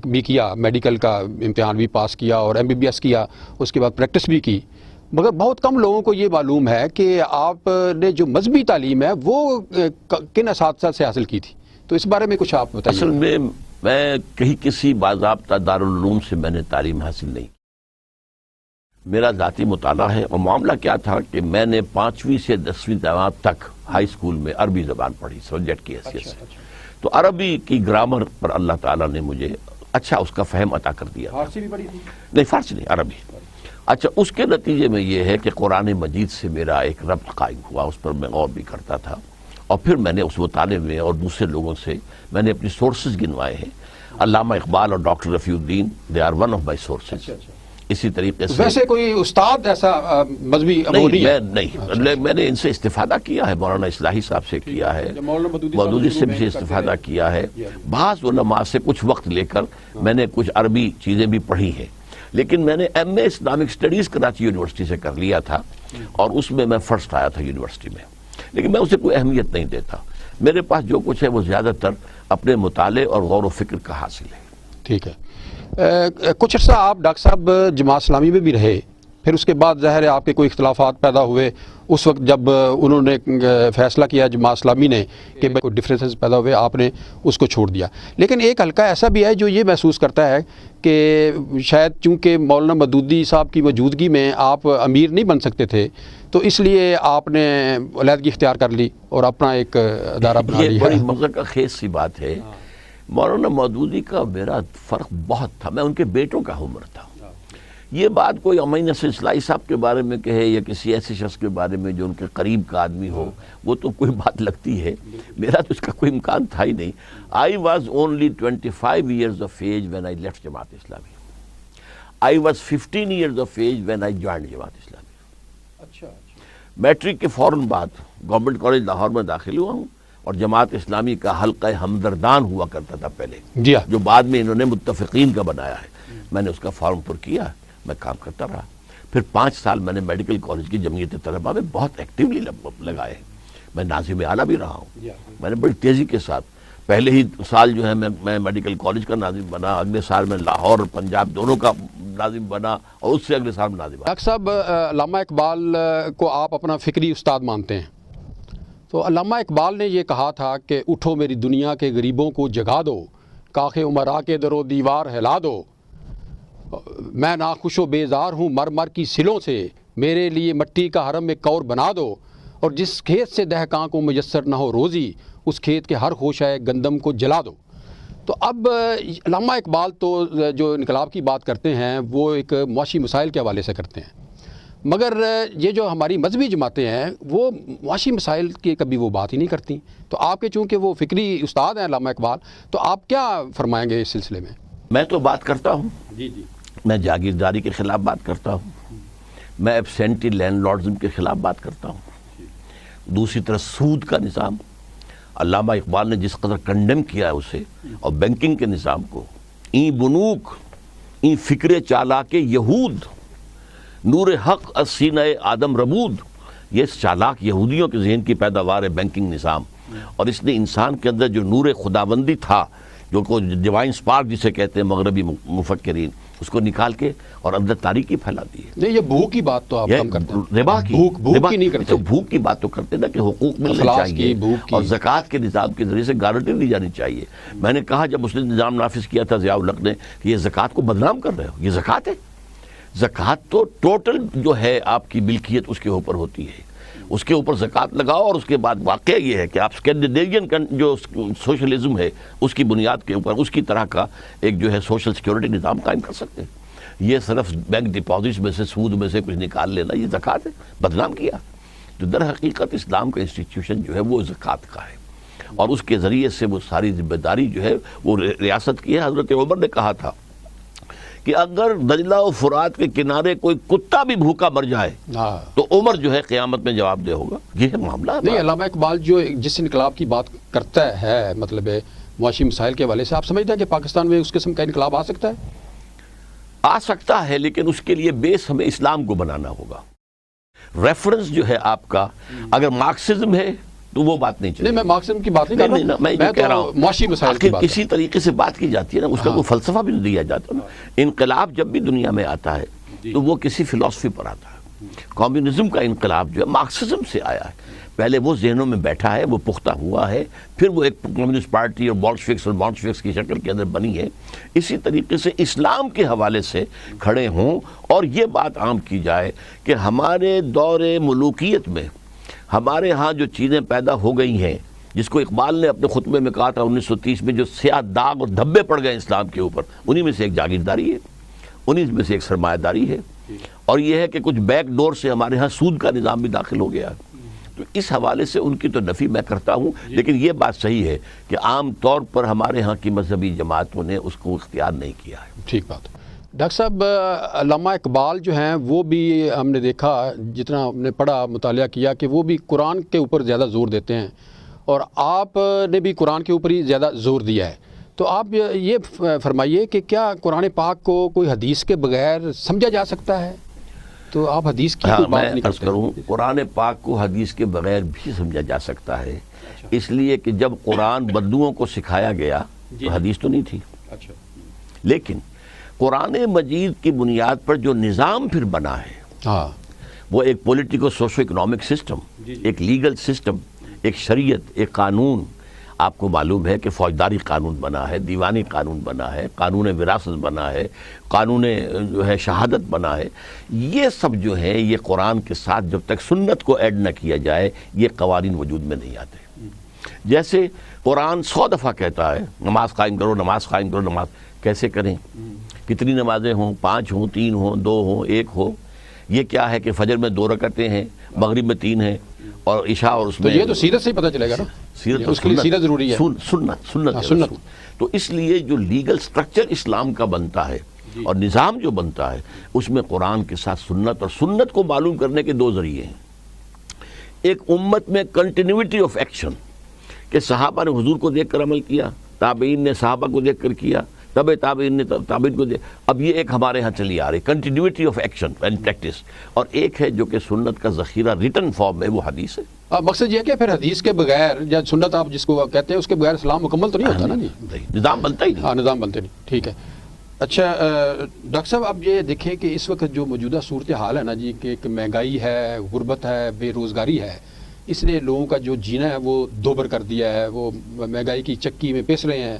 بھی کیا، میڈیکل کا امتحان بھی پاس کیا اور MBBS کیا، اس کے بعد پریکٹس بھی کی، مگر بہت کم لوگوں کو یہ معلوم ہے کہ آپ نے جو مذہبی تعلیم ہے وہ کن اساتذہ سے حاصل کی تھی، تو اس بارے میں کچھ آپ بتائیے۔ اصل میں کہیں کسی باضابطہ دارالعلوم سے میں نے تعلیم حاصل نہیں کی، میرا ذاتی مطالعہ ہے، اور معاملہ کیا تھا کہ میں نے 5ویں سے 10ویں جماعت تک ہائی اسکول میں عربی زبان پڑھی سبجیکٹ کی حیثیت سے، تو عربی کی گرامر پر اللہ تعالیٰ نے مجھے اچھا اس کا فہم عطا کر دیا۔ فارسی بھی پڑھی تھی؟ نہیں، فارسی نہیں، عربی۔ اچھا، اس کے نتیجے میں یہ ہے کہ قرآن مجید سے میرا ایک ربط قائم ہوا، اس پر میں غور بھی کرتا تھا، اور پھر میں نے اس مطالعے میں اور دوسرے لوگوں سے میں نے اپنی سورسز گنوائے ہیں۔ علامہ اقبال اور doctor Rafiuddin, they are one of my sources. اسی طریقے سے ویسے کوئی استاد ایسا مذہبی میں نے ان سے استفادہ کیا ہے، مولانا اصلاحی صاحب سے کیا ہے، مودودی سے بھی استفادہ کیا ہے، بعض علماء سے کچھ وقت لے کر میں نے کچھ عربی چیزیں بھی پڑھی ہیں، لیکن میں نے ایم اے اسلامک اسٹڈیز کراچی یونیورسٹی سے کر لیا تھا، اور اس میں میں فرسٹ آیا تھا یونیورسٹی میں، لیکن میں اسے کوئی اہمیت نہیں دیتا۔ میرے پاس جو کچھ ہے وہ زیادہ تر اپنے مطالعے اور غور و فکر کا حاصل ہے۔ ٹھیک ہے، کچھ عرصہ آپ ڈاکٹر صاحب جماعت اسلامی میں بھی رہے، پھر اس کے بعد ظاہر ہے آپ کے کوئی اختلافات پیدا ہوئے، اس وقت جب انہوں نے فیصلہ کیا جماعت اسلامی نے کہ کوئی ڈفرینسز پیدا ہوئے، آپ نے اس کو چھوڑ دیا، لیکن ایک حلقہ ایسا بھی ہے جو یہ محسوس کرتا ہے کہ شاید چونکہ مولانا مودودی صاحب کی موجودگی میں آپ امیر نہیں بن سکتے تھے، تو اس لیے آپ نے علیحدگی اختیار کر لی اور اپنا ایک ادارہ بنا لیا۔ یہ بڑی مذاق خیز سی بات ہے، مولانا مودودی کا میرا فرق بہت تھا، میں ان کے بیٹوں کا عمر تھا۔ یہ بات کوئی امین نصر اصلاحی صاحب کے بارے میں کہے یا کسی ایسے شخص کے بارے میں جو ان کے قریب کا آدمی ہو، وہ تو کوئی بات لگتی ہے، میرا تو اس کا کوئی امکان تھا ہی نہیں۔ I was only 25 years of age when I left Jamaat Islami. I was 15 years of age when I joined Jamaat Islami. اچھا، میٹرک کے فوراً بعد گورنمنٹ کالج لاہور میں داخل ہوا ہوں، اور جماعت اسلامی کا حلقہ ہمدردان ہوا کرتا تھا پہلے، جی ہاں، جو بعد میں انہوں نے متفقین کا بنایا ہے، میں نے اس کا فارم پر کیا، میں کام کرتا رہا۔ پھر 5 سال میں نے میڈیکل کالج کی جمعیت طلباء میں بہت ایکٹیولی لگائے، میں ناظم اعلیٰ بھی رہا ہوں، میں نے بڑی تیزی کے ساتھ پہلے ہی سال جو ہے میں میڈیکل کالج کا ناظم بنا، اگلے سال میں لاہور اور پنجاب دونوں کا ناظم بنا، اور اس سے اگلے سال میں ناظم بنا۔ ڈاکٹر صاحب، علامہ اقبال کو آپ اپنا فکری استاد مانتے ہیں، تو علامہ اقبال نے یہ کہا تھا کہ اٹھو میری دنیا کے غریبوں کو جگا دو، کاخ عمرا کے در و دیوار ہلا دو، میں ناخوش و بیزار ہوں مر مر کی سلوں سے، میرے لیے مٹی کا حرم ایک اور بنا دو، اور جس کھیت سے دہقاں کو میسر نہ ہو روزی، اس کھیت کے ہر خوشہ گندم کو جلا دو۔ تو اب علامہ اقبال تو جو انقلاب کی بات کرتے ہیں وہ ایک معاشی مسائل کے حوالے سے کرتے ہیں، مگر یہ جو ہماری مذہبی جماعتیں ہیں وہ معاشی مسائل کی کبھی وہ بات ہی نہیں کرتی، تو آپ کے چونکہ وہ فکری استاد ہیں علامہ اقبال، تو آپ کیا فرمائیں گے اس سلسلے میں؟ میں تو بات کرتا ہوں، جی جی، میں جاگیرداری کے خلاف بات کرتا ہوں، میں ایبسینٹی لینڈ لارڈزم کے خلاف بات کرتا ہوں، دوسری طرف سود کا نظام علامہ اقبال نے جس قدر کنڈیم کیا ہے اسے، اور بینکنگ کے نظام کو، این بنوک این فکر چالاک یہود نور حق از سینہ آدم ربود، یہ چالاک یہودیوں کے ذہن کی پیداوار ہے بینکنگ نظام، اور اس نے انسان کے اندر جو نور خداوندی تھا، جو کو ڈیوائن سپارک جسے کہتے ہیں مغربی مفکرین، اس کو نکال کے اور اندر تاریکی پھیلا دی ہے۔ نہیں، یہ بھوک کی بات تو آپ کم کرتے ہیں، ربا کی، بھوک کی نہیں کرتے، تو بھوک کی بات تو کرتے ہیں نا کہ حقوق ملنے چاہیے، اور زکوٰۃ کے نظام کے ذریعے سے گارنٹی دی جانی چاہیے۔ میں نے کہا جب اس نے نظام نافذ کیا تھا ضیاء الحق نے کہ یہ زکوٰۃ کو بدنام کر رہے ہو، یہ زکوٰۃ ہے، زکوٰۃ تو ٹوٹل جو ہے آپ کی ملکیت اس کے اوپر ہوتی ہے، اس کے اوپر زکوٰۃ لگاؤ، اور اس کے بعد واقعہ یہ ہے کہ آپ اسکینڈینیوین جو سوشلزم ہے اس کی بنیاد کے اوپر اس کی طرح کا ایک جو ہے سوشل سیکیورٹی نظام قائم کر سکتے ہیں۔ یہ صرف بینک ڈپازٹس میں سے سود میں سے کچھ نکال لینا یہ زکوٰۃ ہے، بدنام کیا۔ تو در حقیقت اسلام کا انسٹیٹیوشن جو ہے وہ زکوٰۃ کا ہے، اور اس کے ذریعے سے وہ ساری ذمہ داری جو ہے وہ ریاست کی ہے۔ حضرت عمر نے کہا تھا کہ اگر دجلہ و فرات کے کنارے کوئی کتا بھی بھوکا مر جائے تو عمر جو ہے قیامت میں جواب دے ہوگا۔ یہ معاملہ نہیں، علامہ اقبال جو جس انقلاب کی بات کرتا ہے، مطلب معاشی مسائل کے حوالے سے، آپ سمجھتے ہیں کہ پاکستان میں اس قسم کا انقلاب آ سکتا ہے؟ آ سکتا ہے، لیکن اس کے لیے بیس ہمیں اسلام کو بنانا ہوگا۔ ریفرنس جو ہے آپ کا اگر مارکسزم ہے تو وہ بات نہیں چلے. نہیں، میں مارکسزم کی بات نہیں کر رہا ہوں، میں یہ کہہ رہا ہوں معاشی مسائل کی بات. کسی طریقے سے بات کی جاتی ہے نا، اس کا کوئی فلسفہ بھی نہیں دیا جاتا نا. انقلاب جب بھی دنیا میں آتا ہے تو وہ کسی فلسفی پر آتا ہے. کمیونزم کا انقلاب جو ہے مارکسزم سے آیا ہے. پہلے وہ ذہنوں میں بیٹھا ہے، وہ پختہ ہوا ہے، پھر وہ ایک کمیونسٹ پارٹی اور بولشوکس کی شکل کے اندر بنی ہے. اسی طریقے سے اسلام کے حوالے سے کھڑے ہوں اور یہ بات عام کی جائے کہ ہمارے دور ملوکیت میں ہمارے ہاں جو چیزیں پیدا ہو گئی ہیں، جس کو اقبال نے اپنے خطبے میں کہا تھا 1930 میں، جو سیاہ داغ اور دھبے پڑ گئے اسلام کے اوپر، انہی میں سے ایک جاگیرداری ہے، انہی میں سے ایک سرمایہ داری ہے، اور یہ ہے کہ کچھ بیک ڈور سے ہمارے ہاں سود کا نظام بھی داخل ہو گیا. تو اس حوالے سے ان کی تو نفی میں کرتا ہوں، لیکن یہ بات صحیح ہے کہ عام طور پر ہمارے ہاں کی مذہبی جماعتوں نے اس کو اختیار نہیں کیا ہے. ٹھیک بات. ڈاکٹر صاحب، علامہ اقبال جو ہیں وہ بھی ہم نے دیکھا، جتنا ہم نے پڑھا مطالعہ کیا، کہ وہ بھی قرآن کے اوپر زیادہ زور دیتے ہیں، اور آپ نے بھی قرآن کے اوپر ہی زیادہ زور دیا ہے. تو آپ یہ فرمائیے کہ کیا قرآن پاک کو کوئی حدیث کے بغیر سمجھا جا سکتا ہے؟ تو آپ حدیث کی کوئی بات نہیں عرض کروں، قرآن پاک کو حدیث کے بغیر بھی سمجھا جا سکتا ہے، اس لیے کہ جب قرآن بدوؤں کو سکھایا گیا تو حدیث تو نہیں تھی. لیکن قرآن مجید کی بنیاد پر جو نظام پھر بنا ہے وہ ایک پولیٹیکو سوشو اکنامک سسٹم، ایک لیگل سسٹم، ایک شریعت، ایک قانون. آپ کو معلوم ہے کہ فوجداری قانون بنا ہے، دیوانی قانون بنا ہے، قانون وراثت بنا ہے، قانون جو ہے شہادت بنا ہے. یہ سب جو ہے یہ قرآن کے ساتھ جب تک سنت کو ایڈ نہ کیا جائے یہ قوانین وجود میں نہیں آتے. جیسے قرآن 100 دفعہ کہتا ہے نماز قائم کرو، نماز قائم کرو. نماز کیسے کریں؟ کتنی نمازیں ہوں؟ 5 ہوں، 3 ہوں، 2 ہوں، 1 ہو؟ یہ کیا ہے کہ فجر میں 2 رکعتیں ہیں، مغرب میں 3 ہیں، اور عشاء اور اس میں. تو یہ تو سیرت سے ہی پتہ چلے گا نا، سیرت اس کے لیے سیرت ضروری ہے. سنت. تو اس لیے جو لیگل سٹرکچر اسلام کا بنتا ہے اور نظام جو بنتا ہے اس میں قرآن کے ساتھ سنت، اور سنت کو معلوم کرنے کے 2 ذریعے ہیں. ایک امت میں کنٹینیوٹی آف ایکشن، کہ صحابہ نے حضور کو دیکھ کر عمل کیا، تابعین نے صحابہ کو دیکھ کر کیا، تب تابعین نے تابعین کو دیکھ. اب یہ ایک ہمارے ہاں چلی آ رہی continuity of action and practice. اور ایک ہے جو کہ سنت کا ذخیرہ ریٹن فارم میں، وہ حدیث ہے. مقصد یہ کہ پھر حدیث کے بغیر یا سنت آپ جس کو کہتے ہیں اس کے بغیر اسلام مکمل تو نہیں ہوتا نا جی. نظام بنتا ہی نہیں. ہاں، نظام بنتے نہیں. ٹھیک ہے. اچھا ڈاکٹر صاحب، اب یہ دیکھیں کہ اس وقت جو موجودہ صورتحال ہے نا جی، کہ مہنگائی ہے، غربت ہے، بے روزگاری ہے، اس نے لوگوں کا جو جینا ہے وہ دوبر کر دیا ہے. وہ مہنگائی کی چکی میں پس رہے ہیں،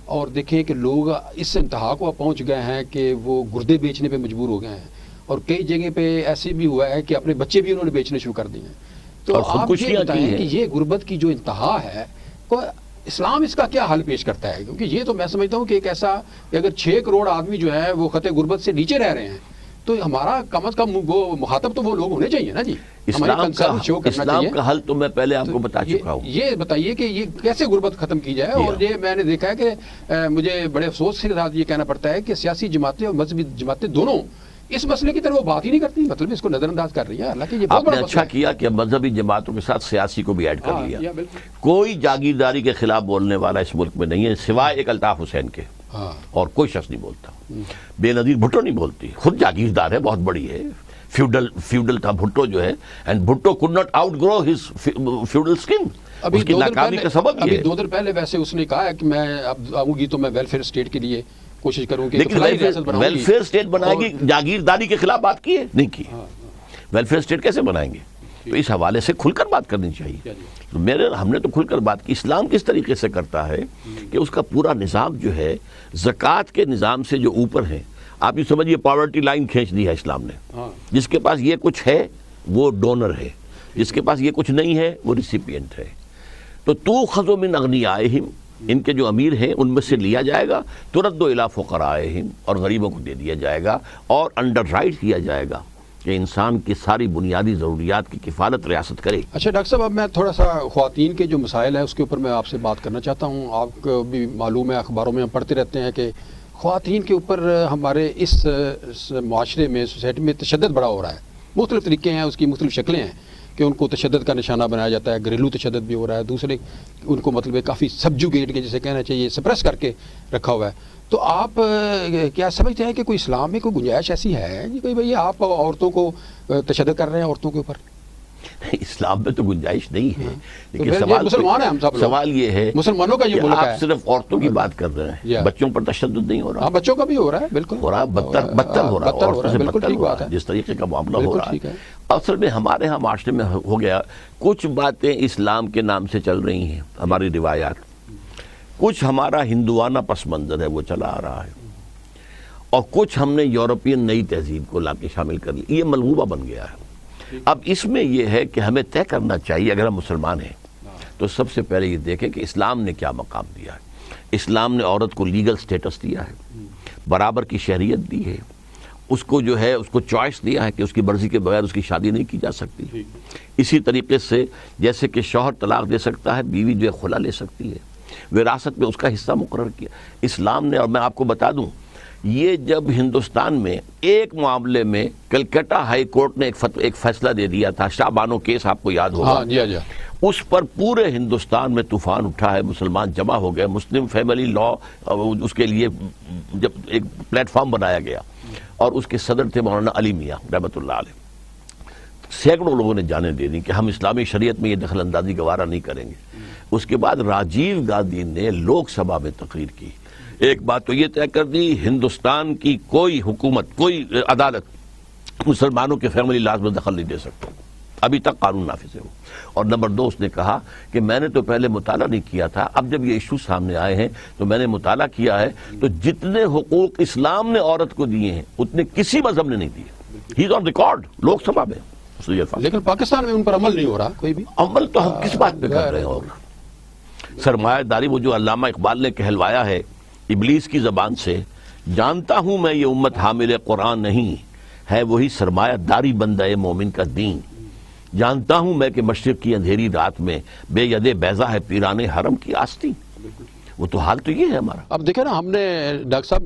اور دیکھیں کہ لوگ اس انتہا کو پہنچ گئے ہیں کہ وہ گردے بیچنے پہ مجبور ہو گئے ہیں، اور کئی جگہ پہ ایسے بھی ہوا ہے کہ اپنے بچے بھی انہوں نے بیچنے شروع کر دیے ہیں. تو آپ یہ بتائیں کہ یہ غربت کی جو انتہا ہے، اسلام اس کا کیا حل پیش کرتا ہے؟ کیونکہ یہ تو میں سمجھتا ہوں کہ ایک ایسا کہ اگر 6 کروڑ آدمی جو ہے وہ خطے غربت سے نیچے رہ رہے ہیں تو ہمارا کم از کم وہ مخاطب تو وہ لوگ ہونے چاہیے نا جی. اسلام کا حل تو میں پہلے آپ کو بتا چکا ہوں. یہ بتائیے کہ یہ کیسے غربت ختم کی جائے. اور یہ میں نے دیکھا ہے کہ مجھے بڑے افسوس کے ساتھ یہ کہنا پڑتا ہے کہ سیاسی جماعتیں اور مذہبی جماعتیں دونوں اس مسئلے کی طرف وہ بات ہی نہیں کرتی، مطلب اس کو نظر انداز کر رہی ہے. حالانکہ یہ آپ نے اچھا کیا کہ مذہبی جماعتوں کے ساتھ سیاسی کو بھی ایڈ کر لیا. کوئی جاگیرداری کے خلاف بولنے والا اس ملک میں نہیں ہے سوائے ایک الطاف حسین کے، اور کوئی شخص نہیں بولتا. بے نظیر بھٹو نہیں بولتی، خود جاگیردار ہے، بہت بڑی ہے. فیوڈل تھا بھٹو جو ہے، and Bhutto could not outgrow his feudal skin. اس کی ناکامی کا سبب یہ ہے. 2 دن پہلے ویسے اس نے کہا ہے کہ میں اب آؤں گی تو میں ویلفیئر اسٹیٹ کے لیے کوشش کروں گی. لیکن ویلفیئر اسٹیٹ بنائے گی، جاگیرداری کے خلاف بات کی ہے؟ نہیں کی. ویلفیئر اسٹیٹ کیسے بنائیں گے؟ تو اس حوالے سے کھل کر بات کرنی چاہیے. ہم نے تو کھل کر بات کی. اسلام کس طریقے سے کرتا ہے کہ اس کا پورا نظام جو ہے زکوٰۃ کے نظام سے جو اوپر ہے، آپ یہ سمجھیے پاورٹی لائن کھینچ دی ہے اسلام نے. جس کے پاس یہ کچھ ہے وہ ڈونر ہے، جس کے پاس یہ کچھ نہیں ہے وہ ریسیپینٹ ہے. تو تؤخذ من اغنیائہم، ان کے جو امیر ہیں ان میں سے لیا جائے گا، ترد الی فقرائہم، اور غریبوں کو دے دیا جائے گا، اور انڈر رائٹ کیا جائے گا کہ انسان کی ساری بنیادی ضروریات کی کفالت ریاست کرے. اچھا ڈاکٹر صاحب، اب میں تھوڑا سا خواتین کے جو مسائل ہیں اس کے اوپر میں آپ سے بات کرنا چاہتا ہوں. آپ کو بھی معلوم ہے، اخباروں میں ہم پڑھتے رہتے ہیں کہ خواتین کے اوپر ہمارے اس معاشرے میں، سوسائٹی میں تشدد بڑا ہو رہا ہے. مختلف طریقے ہیں، اس کی مختلف شکلیں ہیں کہ ان کو تشدد کا نشانہ بنایا جاتا ہے. گھریلو تشدد بھی ہو رہا ہے، دوسرے ان کو مطلب کافی سبجوگیٹ کے جسے کہنا چاہیے سپریس کر کے رکھا ہوا ہے. تو آپ کیا سمجھتے ہیں کہ کوئی اسلام میں کوئی گنجائش ایسی ہے کہ بھئی آپ عورتوں کو تشدد کر رہے ہیں عورتوں کے اوپر؟ اسلام میں تو گنجائش نہیں ہے، لیکن مسلمان ہیں ہم سب لوگ، سوال یہ ہے مسلمانوں کا یہ ملک ہے، آپ صرف عورتوں کی بات کر رہے ہیں، بچوں پر تشدد نہیں ہو رہا؟ بچوں کا بھی ہو رہا ہے، بالکل ہو رہا، بدتر ہو رہا، عورتوں سے بدتر ہو رہا ہے، جس طریقے کا معاملہ ہو رہا ہے۔ اصل میں ہمارے ہاں معاشرے میں ہو گیا، کچھ باتیں اسلام کے نام سے چل رہی ہیں، ہماری روایات، کچھ ہمارا ہندوانہ پس منظر ہے وہ چلا آ رہا ہے، اور کچھ ہم نے یورپین نئی تہذیب کو لا کے شامل کر لی، یہ ملغوبہ بن گیا ہے۔ اب اس میں یہ ہے کہ ہمیں طے کرنا چاہیے، اگر ہم مسلمان ہیں تو سب سے پہلے یہ دیکھیں کہ اسلام نے کیا مقام دیا ہے۔ اسلام نے عورت کو لیگل سٹیٹس دیا ہے، برابر کی شہریت دی ہے، اس کو جو ہے اس کو چوائس دیا ہے کہ اس کی مرضی کے بغیر اس کی شادی نہیں کی جا سکتی۔ اسی طریقے سے جیسے کہ شوہر طلاق دے سکتا ہے، بیوی جو ہے خلا لے سکتی ہے، وراثت میں اس کا حصہ مقرر کیا اسلام نے۔ اور میں آپ کو بتا دوں، یہ جب ہندوستان میں ایک معاملے میں کلکتہ ہائی کورٹ نے ایک فیصلہ دے دیا تھا، شاہ بانو کیس آپ کو یاد ہوگا، اس پر پورے ہندوستان میں طوفان اٹھا ہے، مسلمان جمع ہو گئے، مسلم فیملی لا اس کے لیے جب ایک پلیٹ فارم بنایا گیا، اور اس کے صدر تھے مولانا علی میاں رحمۃ اللہ علیہ۔ سینکڑوں لوگوں نے جانیں دے دی کہ ہم اسلامی شریعت میں یہ دخل اندازی گوارا نہیں کریں گے۔ اس کے بعد راجیو گاندھی نے لوک سبھا میں تقریر کی، ایک بات تو یہ طے کر دی، ہندوستان کی کوئی حکومت، کوئی عدالت مسلمانوں کے فیملی لاز میں دخل نہیں دے سکتا، ابھی تک قانون نافذ ہے وہ۔ اور نمبر 2 اس نے کہا کہ میں نے تو پہلے مطالعہ نہیں کیا تھا، اب جب یہ ایشو سامنے آئے ہیں تو میں نے مطالعہ کیا ہے، تو جتنے حقوق اسلام نے عورت کو دیے ہیں اتنے کسی مذہب نے نہیں دیے۔ ہی is on record Lok Sabha میں۔ لیکن پاکستان میں ان پر عمل نہیں ہو رہا کوئی بھی۔ عمل تو ہم کس بات پہ کر رہے ہیں؟ اور سرمایہ داری، وہ جو علامہ اقبال نے کہلوایا ہے ابلیس کی زبان سے، جانتا ہوں میں یہ امت حامل قرآن نہیں ہے، وہی سرمایہ داری بندہ مومن کا دین، جانتا ہوں میں کہ مشرق کی اندھیری رات میں بے ید بیضا ہے پیران حرم کی آستین۔ وہ تو حال تو یہ ہے ہمارا۔ اب دیکھیں نا، ہم نے ڈاکٹر صاحب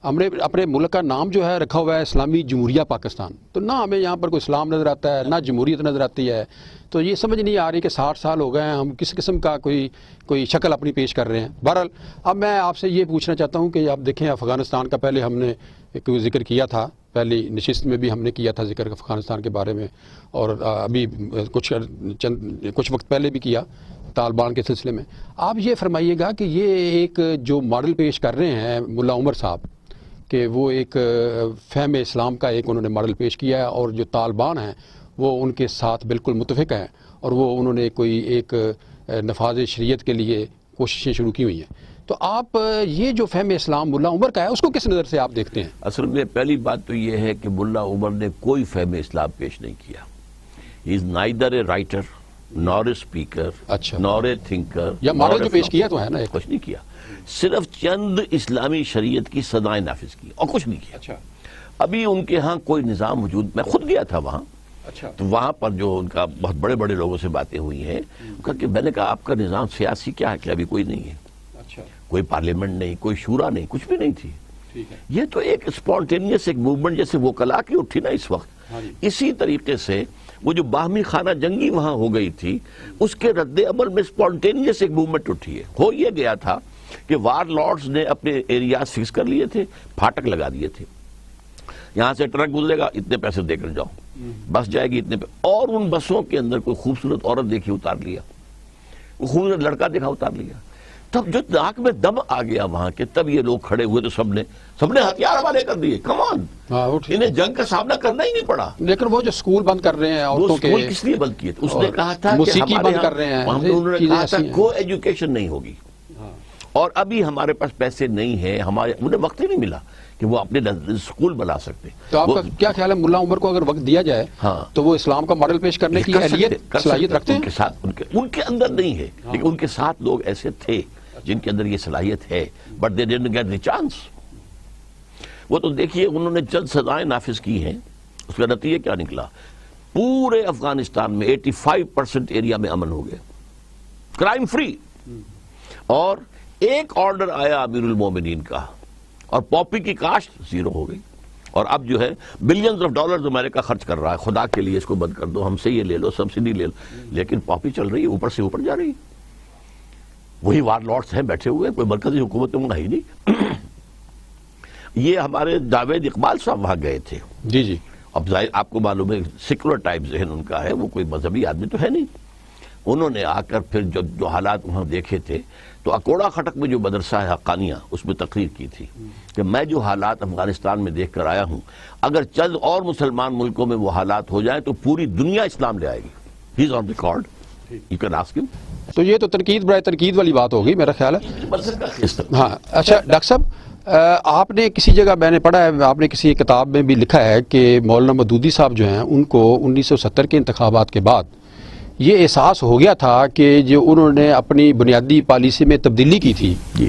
ہم نے اپنے ملک کا نام جو ہے رکھا ہوا ہے اسلامی جمہوریہ پاکستان، تو نہ ہمیں یہاں پر کوئی اسلام نظر آتا ہے، نہ جمہوریت نظر آتی ہے، تو یہ سمجھ نہیں آ رہی کہ 60 سال ہو گئے ہیں، ہم کس قسم کا کوئی شکل اپنی پیش کر رہے ہیں۔ بہرحال اب میں آپ سے یہ پوچھنا چاہتا ہوں کہ آپ دیکھیں افغانستان کا پہلے ہم نے ایک ذکر کیا تھا، پہلی نشست میں بھی ہم نے کیا تھا ذکر افغانستان کے بارے میں، اور ابھی کچھ وقت پہلے بھی کیا طالبان کے سلسلے میں۔ آپ یہ فرمائیے گا کہ یہ ایک جو ماڈل پیش کر رہے ہیں ملا عمر صاحب، کہ وہ ایک فہم اسلام کا ایک انہوں نے ماڈل پیش کیا ہے، اور جو طالبان ہیں وہ ان کے ساتھ بالکل متفق ہیں، اور وہ انہوں نے کوئی ایک نفاذ شریعت کے لیے کوششیں شروع کی ہوئی ہیں۔ تو آپ یہ جو فہم اسلام ملا عمر کا ہے اس کو کس نظر سے آپ دیکھتے ہیں؟ اصل میں پہلی بات تو یہ ہے کہ ملا عمر نے کوئی فہم اسلام پیش نہیں کیا۔ He is neither a writer nor a speaker nor a thinker, یا ماڈل جو پیش کیا تو ہے نا، کچھ نہیں کیا، صرف چند اسلامی شریعت کی سزائیں نافذ کی اور کچھ نہیں کیا۔ ابھی ان کے ہاں کوئی نظام وجود، میں خود گیا تھا وہاں، تو وہاں پر جو ان کا بہت بڑے بڑے لوگوں سے باتیں ہوئی ہیں، کہ میں نے کہا آپ کا نظام سیاسی کیا ہے کہ ابھی کوئی نہیں ہے، کوئی پارلیمنٹ نہیں، کوئی شورا نہیں، کچھ بھی نہیں تھی۔ یہ تو ایک اسپونٹینیس ایک موومنٹ جیسے وکلا کی اٹھی نا اس وقت، اسی طریقے سے وہ جو باہمی خانہ جنگی وہاں ہو گئی تھی، اس کے رد عمل میں اسپونٹینیس ایک موومنٹ اٹھی ہے۔ ہو یہ گیا تھا کہ وار لارڈز نے اپنے ایریاز فکس کر لیے تھے، پھاٹک لگا دیے تھے، یہاں سے ٹرک گزرے گا اتنے پیسے دے کر جاؤ، بس جائے گی اتنے اور ان بسوں کے اندر کوئی خوبصورت عورت دیکھی اتار لیا، وہ خوبصورت لڑکا دیکھا اتار لیا۔ تب جو ناک میں دم آ گیا وہاں کے، تب یہ لوگ کھڑے ہوئے تو سب نے ہتھیار حوالے کر دیے۔ کم آن، انہیں جنگ کا سامنا کرنا ہی نہیں پڑا۔ لیکن وہ جو سکول بند کر رہے ہیں عورتوں کے، وہ سکول کس لیے بند کیے تھے؟ اس نے کہا تھا موسیقی بند کر رہے ہیں، انہوں نے کہا تھا کو ایجوکیشن نہیں ہوگی، اور ابھی ہمارے پاس پیسے نہیں ہیں، انہیں وقت ہی نہیں ملا کہ وہ اپنے سکول بنا سکتے۔ تو آپ کا کیا خیال ہے ملا عمر کو اگر وقت دیا جائے تو وہ اسلام کا ماڈل پیش کرنے کی صلاحیت رکھتے ہیں؟ ان کے ساتھ ان کے اندر نہیں ہے، لیکن ان کے ساتھ لوگ ایسے تھے جن کے اندر یہ صلاحیت ہے، but they didn't get the chance. وہ تو دیکھیے انہوں نے چند سزائیں نافذ کی ہیں، اس کا نتیجہ کیا نکلا؟ پورے افغانستان میں 85% ایریا میں امن ہو گیا، کرائم فری، اور ایک آرڈر آیا امیر المومنین کا، اور پاپی کی کاشت زیرو ہو گئی، اور اب جو ہے بلینز آف ڈالرز امریکہ خرچ کر رہا ہے، خدا کے لیے اس کو بند کر دو، ہم سے یہ لے لو، سبسڈی لے لو، لیکن پاپی چل رہی ہے، اوپر سے اوپر جا رہی ہے۔ وہی وار لارڈز ہیں بیٹھے ہوئے، کوئی مرکزی حکومت میں نہیں۔ یہ ہمارے جاوید اقبال صاحب وہاں گئے تھے، جی جی، اب ظاہر آپ کو معلوم ہے سیکولر ٹائپ ذہن ان کا ہے، وہ کوئی مذہبی آدمی تو ہے نہیں. انہوں نے آ کر پھر جو حالات وہاں دیکھے تھے تو اکوڑا خٹک میں جو مدرسہ ہے حقانیہ، اس میں تقریر کی تھی کہ میں جو حالات افغانستان میں دیکھ کر آیا ہوں، اگر چند اور مسلمان ملکوں میں وہ حالات ہو جائیں تو پوری دنیا اسلام لے آئے گی. He is on record, you can ask him. تو یہ تو تنقید برائے تنقید والی بات ہوگی میرا خیال ہے. ہاں اچھا ڈاکٹر صاحب، آپ نے کسی جگہ میں نے پڑھا ہے، آپ نے کسی کتاب میں بھی لکھا ہے کہ مولانا مودودی صاحب جو ہیں ان کو 1970 کے انتخابات کے بعد یہ احساس ہو گیا تھا کہ جو انہوں نے اپنی بنیادی پالیسی میں تبدیلی کی تھی جی،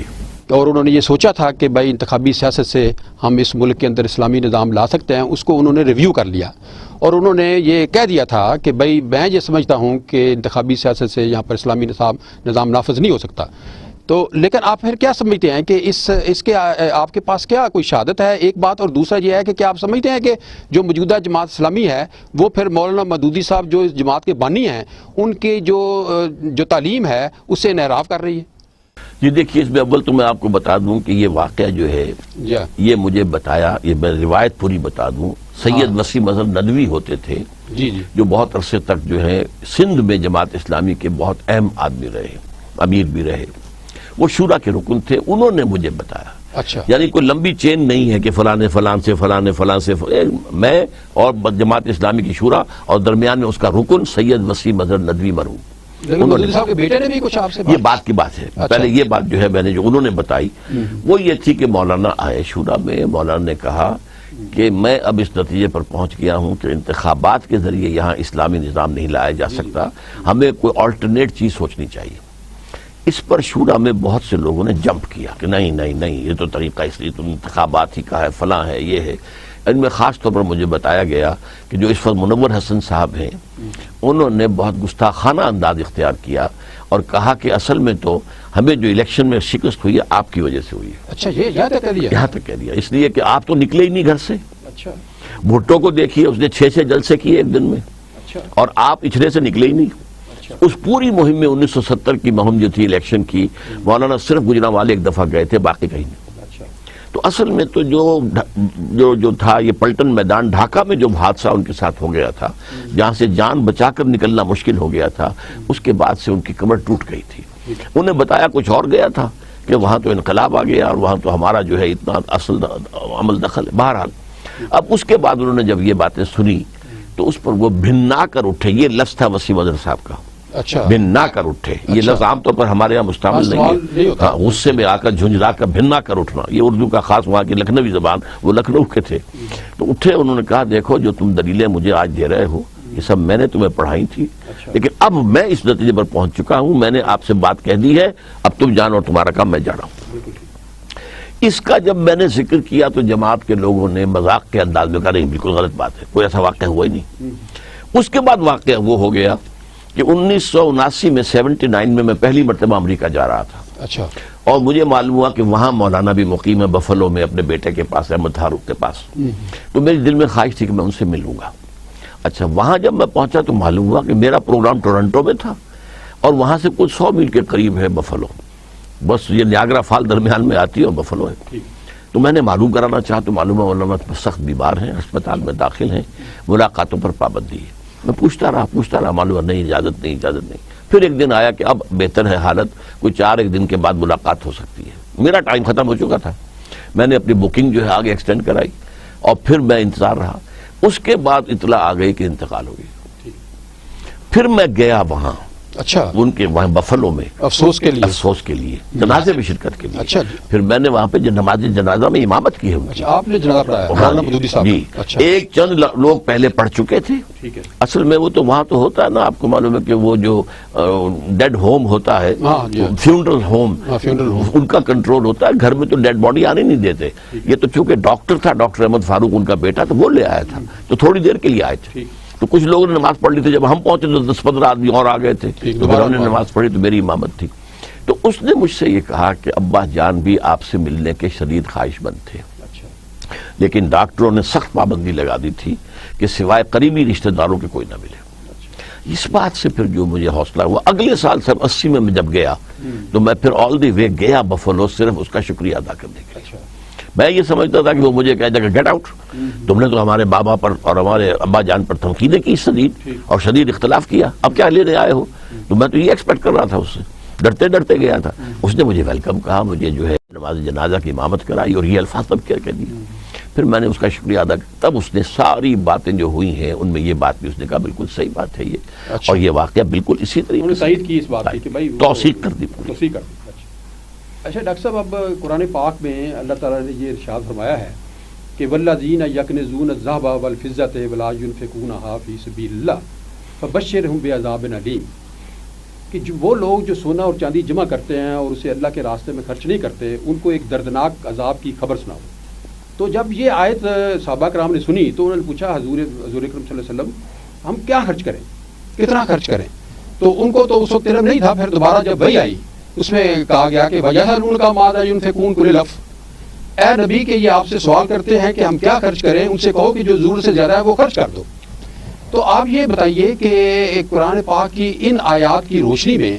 اور انہوں نے یہ سوچا تھا کہ بھائی انتخابی سیاست سے ہم اس ملک کے اندر اسلامی نظام لا سکتے ہیں، اس کو انہوں نے ریویو کر لیا اور انہوں نے یہ کہہ دیا تھا کہ بھائی میں یہ سمجھتا ہوں کہ انتخابی سیاست سے یہاں پر اسلامی نظام نافذ نہیں ہو سکتا. تو لیکن آپ پھر کیا سمجھتے ہیں کہ اس کے آپ کے پاس کیا کوئی شہادت ہے؟ ایک بات، اور دوسرا یہ ہے کہ کیا آپ سمجھتے ہیں کہ جو موجودہ جماعت اسلامی ہے وہ پھر مولانا مودودی صاحب جو اس جماعت کے بانی ہیں ان کی جو تعلیم ہے اس سے انحراف کر رہی ہے؟ جی دیکھیے، اس میں اول تو میں آپ کو بتا دوں کہ یہ واقعہ جو ہے یہ مجھے بتایا، یہ میں روایت پوری بتا دوں. سید وسیم اظہر ندوی ہوتے تھے جو بہت عرصے تک جو ہے سندھ میں جماعت اسلامی کے بہت اہم آدمی رہے، امیر بھی رہے، وہ شورا کے رکن تھے. انہوں نے مجھے بتایا. اچھا، یعنی کوئی لمبی چین نہیں ہے کہ فلاں سے میں اور جماعت اسلامی کی شورا اور درمیان میں اس کا رکن سید وسیم اظہر ندوی مرحوم. مودودی صاحب کے بیٹے نے بھی کچھ آپ سے یہ بات کی بات ہے. پہلے یہ بات جو ہے میں نے جو انہوں نے بتائی وہ یہ تھی کہ مولانا آئے شورا میں، مولانا نے کہا کہ میں اب اس نتیجے پر پہنچ گیا ہوں کہ انتخابات کے ذریعے یہاں اسلامی نظام نہیں لایا جا سکتا، ہمیں کوئی آلٹرنیٹ چیز سوچنی چاہیے. اس پر شورا میں بہت سے لوگوں نے جمپ کیا کہ نہیں یہ تو طریقہ اس لیے تو انتخابات ہی کا ہے، فلاں ہے، یہ ہے. ان میں خاص طور پر مجھے بتایا گیا کہ جو اس وقت منور حسن صاحب ہیں انہوں نے بہت گستاخانہ انداز اختیار کیا اور کہا کہ اصل میں تو ہمیں جو الیکشن میں شکست ہوئی ہے آپ کی وجہ سے ہوئی ہے. اچھا، یہاں تک کہہ دیا اس لیے کہ آپ تو نکلے ہی نہیں گھر سے. اچھا، بھٹو کو دیکھیے، اس نے 6 جلسے کیے ایک دن میں. اچھا، اور آپ اچھلے سے نکلے ہی نہیں. اس پوری مہم میں 1970 کی مہم جو تھی الیکشن کی، مولانا صرف گجرانوالے ایک دفعہ گئے تھے، باقی کہیں نہیں. تو اصل میں تو جو تھا یہ پلٹن میدان ڈھاکہ میں جو حادثہ ان کے ساتھ ہو گیا تھا، جہاں سے جان بچا کر نکلنا مشکل ہو گیا تھا، اس کے بعد سے ان کی کمر ٹوٹ گئی تھی. انہیں بتایا کچھ اور گیا تھا کہ وہاں تو انقلاب آ گیا اور وہاں تو ہمارا جو ہے اتنا اصل عمل دخل ہے. بہرحال اب اس کے بعد انہوں نے جب یہ باتیں سنی تو اس پر وہ بھنا کر اٹھے. یہ لفظ تھا وسیم اظہر صاحب کا، اچھا، بھنا کر اٹھے. یہ لفظ عام طور پر ہمارے یہاں مستعمل نہیں ہے. غصے میں آ کر جھنجھلا کر بھنا کر اٹھنا، یہ اردو کا خاص وہاں کی لکھنوی زبان، وہ لکھنؤ کے تھے. تو اٹھے، انہوں نے کہا دیکھو جو تم دلیلیں مجھے آج دے رہے ہو یہ سب میں نے تمہیں پڑھائی تھی، لیکن اب میں اس نتیجے پر پہنچ چکا ہوں، میں نے آپ سے بات کہہ دی ہے، اب تم جانو تمہارا کام میں جا رہا ہوں. اس کا جب میں نے ذکر کیا تو جماعت کے لوگوں نے مذاق کے انداز میں کہا نہیں بالکل غلط بات ہے، کوئی ایسا واقعہ ہوا ہی نہیں. اس کے بعد واقعہ وہ ہو گیا کہ 1979 میں 79 میں پہلی مرتبہ امریکہ جا رہا تھا. اچھا، اور مجھے معلوم ہوا کہ وہاں مولانا بھی مقیم ہے بفلو میں اپنے بیٹے کے پاس، احمد فاروق کے پاس. تو میرے دل میں خواہش تھی کہ میں ان سے ملوں گا. اچھا، وہاں جب میں پہنچا تو معلوم ہوا کہ میرا پروگرام ٹورنٹو میں تھا اور وہاں سے کچھ 100 میل کے قریب ہے بفلو. بس یہ نیاگرا فال درمیان میں آتی ہے اور بفلو ہے. تو میں نے معلوم کرانا چاہا تو معلوم ہے مولانا سخت بیمار ہیں، ہسپتال میں داخل ہیں، ملاقاتوں پر پابندی ہے. میں پوچھتا رہا معلوم ہے نہیں اجازت نہیں. پھر ایک دن آیا کہ اب بہتر ہے حالت، کوئی 4 دن کے بعد ملاقات ہو سکتی ہے. میرا ٹائم ختم ہو چکا تھا، میں نے اپنی بکنگ جو ہے آگے ایکسٹینڈ کرائی اور پھر میں انتظار رہا. اس کے بعد اطلاع آ گئی کہ انتقال ہو گئی. پھر میں گیا وہاں، اچھا، ان کے وہاں بفلو میں افسوس کے لیے جنازے میں شرکت کے لیے. اچھا، پھر میں نے وہاں پہ نماز جنازہ میں امامت کی ہے. اچھا، آپ نے جنازہ پڑھایا جی. ایک چند لوگ پہلے پڑھ چکے تھے. اصل میں وہ تو وہاں تو ہوتا ہے نا، آپ کو معلوم ہے کہ وہ جو ڈیڈ ہوم ہوتا ہے، فیونرل ہوم، ان کا کنٹرول ہوتا ہے. گھر میں تو ڈیڈ باڈی آنے نہیں دیتے. یہ تو چونکہ ڈاکٹر تھا، ڈاکٹر احمد فاروق ان کا بیٹا، تو وہ لے آیا تھا، تو تھوڑی دیر کے لیے آئے تھے. تو کچھ لوگوں نے نماز پڑھ لی تھی. جب ہم پہنچے تو 10-15 آدمی اور آ گئے تھے، تو پھر ہم نے نماز پڑھی تو میری امامت تھی. تو اس نے مجھ سے یہ کہا کہ ابا جان بھی آپ سے ملنے کے شدید خواہش مند تھے، لیکن ڈاکٹروں نے سخت پابندی لگا دی تھی کہ سوائے قریبی رشتہ داروں کے کوئی نہ ملے. اس بات سے پھر جو مجھے حوصلہ ہوا، اگلے سال سب 80 میں جب گیا تو میں پھر آل دی وے گیا بفلو صرف اس کا شکریہ ادا کرنے کے لیے. میں یہ سمجھتا تھا کہ وہ مجھے کہہ دے گا گیٹ آؤٹ، تم نے تو ہمارے بابا پر اور ہمارے ابا جان پر تنقیدیں کی شدید اور شدید اختلاف کیا، اب کیا لینے آئے ہو؟ تو میں تو یہ ایکسپیکٹ کر رہا تھا اس سے، ڈرتے ڈرتے گیا تھا. اس نے مجھے ویلکم کہا، مجھے جو ہے نماز جنازہ کی امامت کرائی اور یہ الفاظ تب کیا کہہ دی. پھر میں نے اس کا شکریہ ادا کیا. تب اس نے ساری باتیں جو ہوئی ہیں ان میں یہ بات بھی اس نے کہا بالکل صحیح بات ہے یہ، اور یہ واقعہ بالکل اسی طریقے سے تائید کی اس بات کی کہ بھائی توثیق کر دی. توثیق کر دی. اچھا ڈاکٹر صاحب، اب قرآن پاک میں اللہ تعالیٰ نے یہ ارشاد فرمایا ہے کہ والذین یکنزون الذھب والفضة ولا ينفقونها فی سبیل اللہ فبشرهم بعذاب علیم، کہ وہ لوگ جو سونا اور چاندی جمع کرتے ہیں اور اسے اللہ کے راستے میں خرچ نہیں کرتے، ان کو ایک دردناک عذاب کی خبر سناؤ. تو جب یہ آیت صحابہ کرام نے سنی تو انہوں نے پوچھا حضور اکرم صلی اللہ علیہ وسلم ہم کیا خرچ کریں، کتنا خرچ کریں؟ تو ان کو تو اس وقت علم نہیں تھا. پھر دوبارہ جب وحی آئی اس میں کہا گیا کہ وَيَسْأَلُونَكَ مَاذَا يُنْفِقُونَ قُلِ الْعَفْوَ، اے نبی کہ یہ آپ سے سوال کرتے ہیں کہ ہم کیا خرچ کریں، ان سے کہو کہ جو ضرورت سے زیادہ ہے وہ خرچ کر دو. تو آپ یہ بتائیے کہ قرآن پاک کی ان آیات کی روشنی میں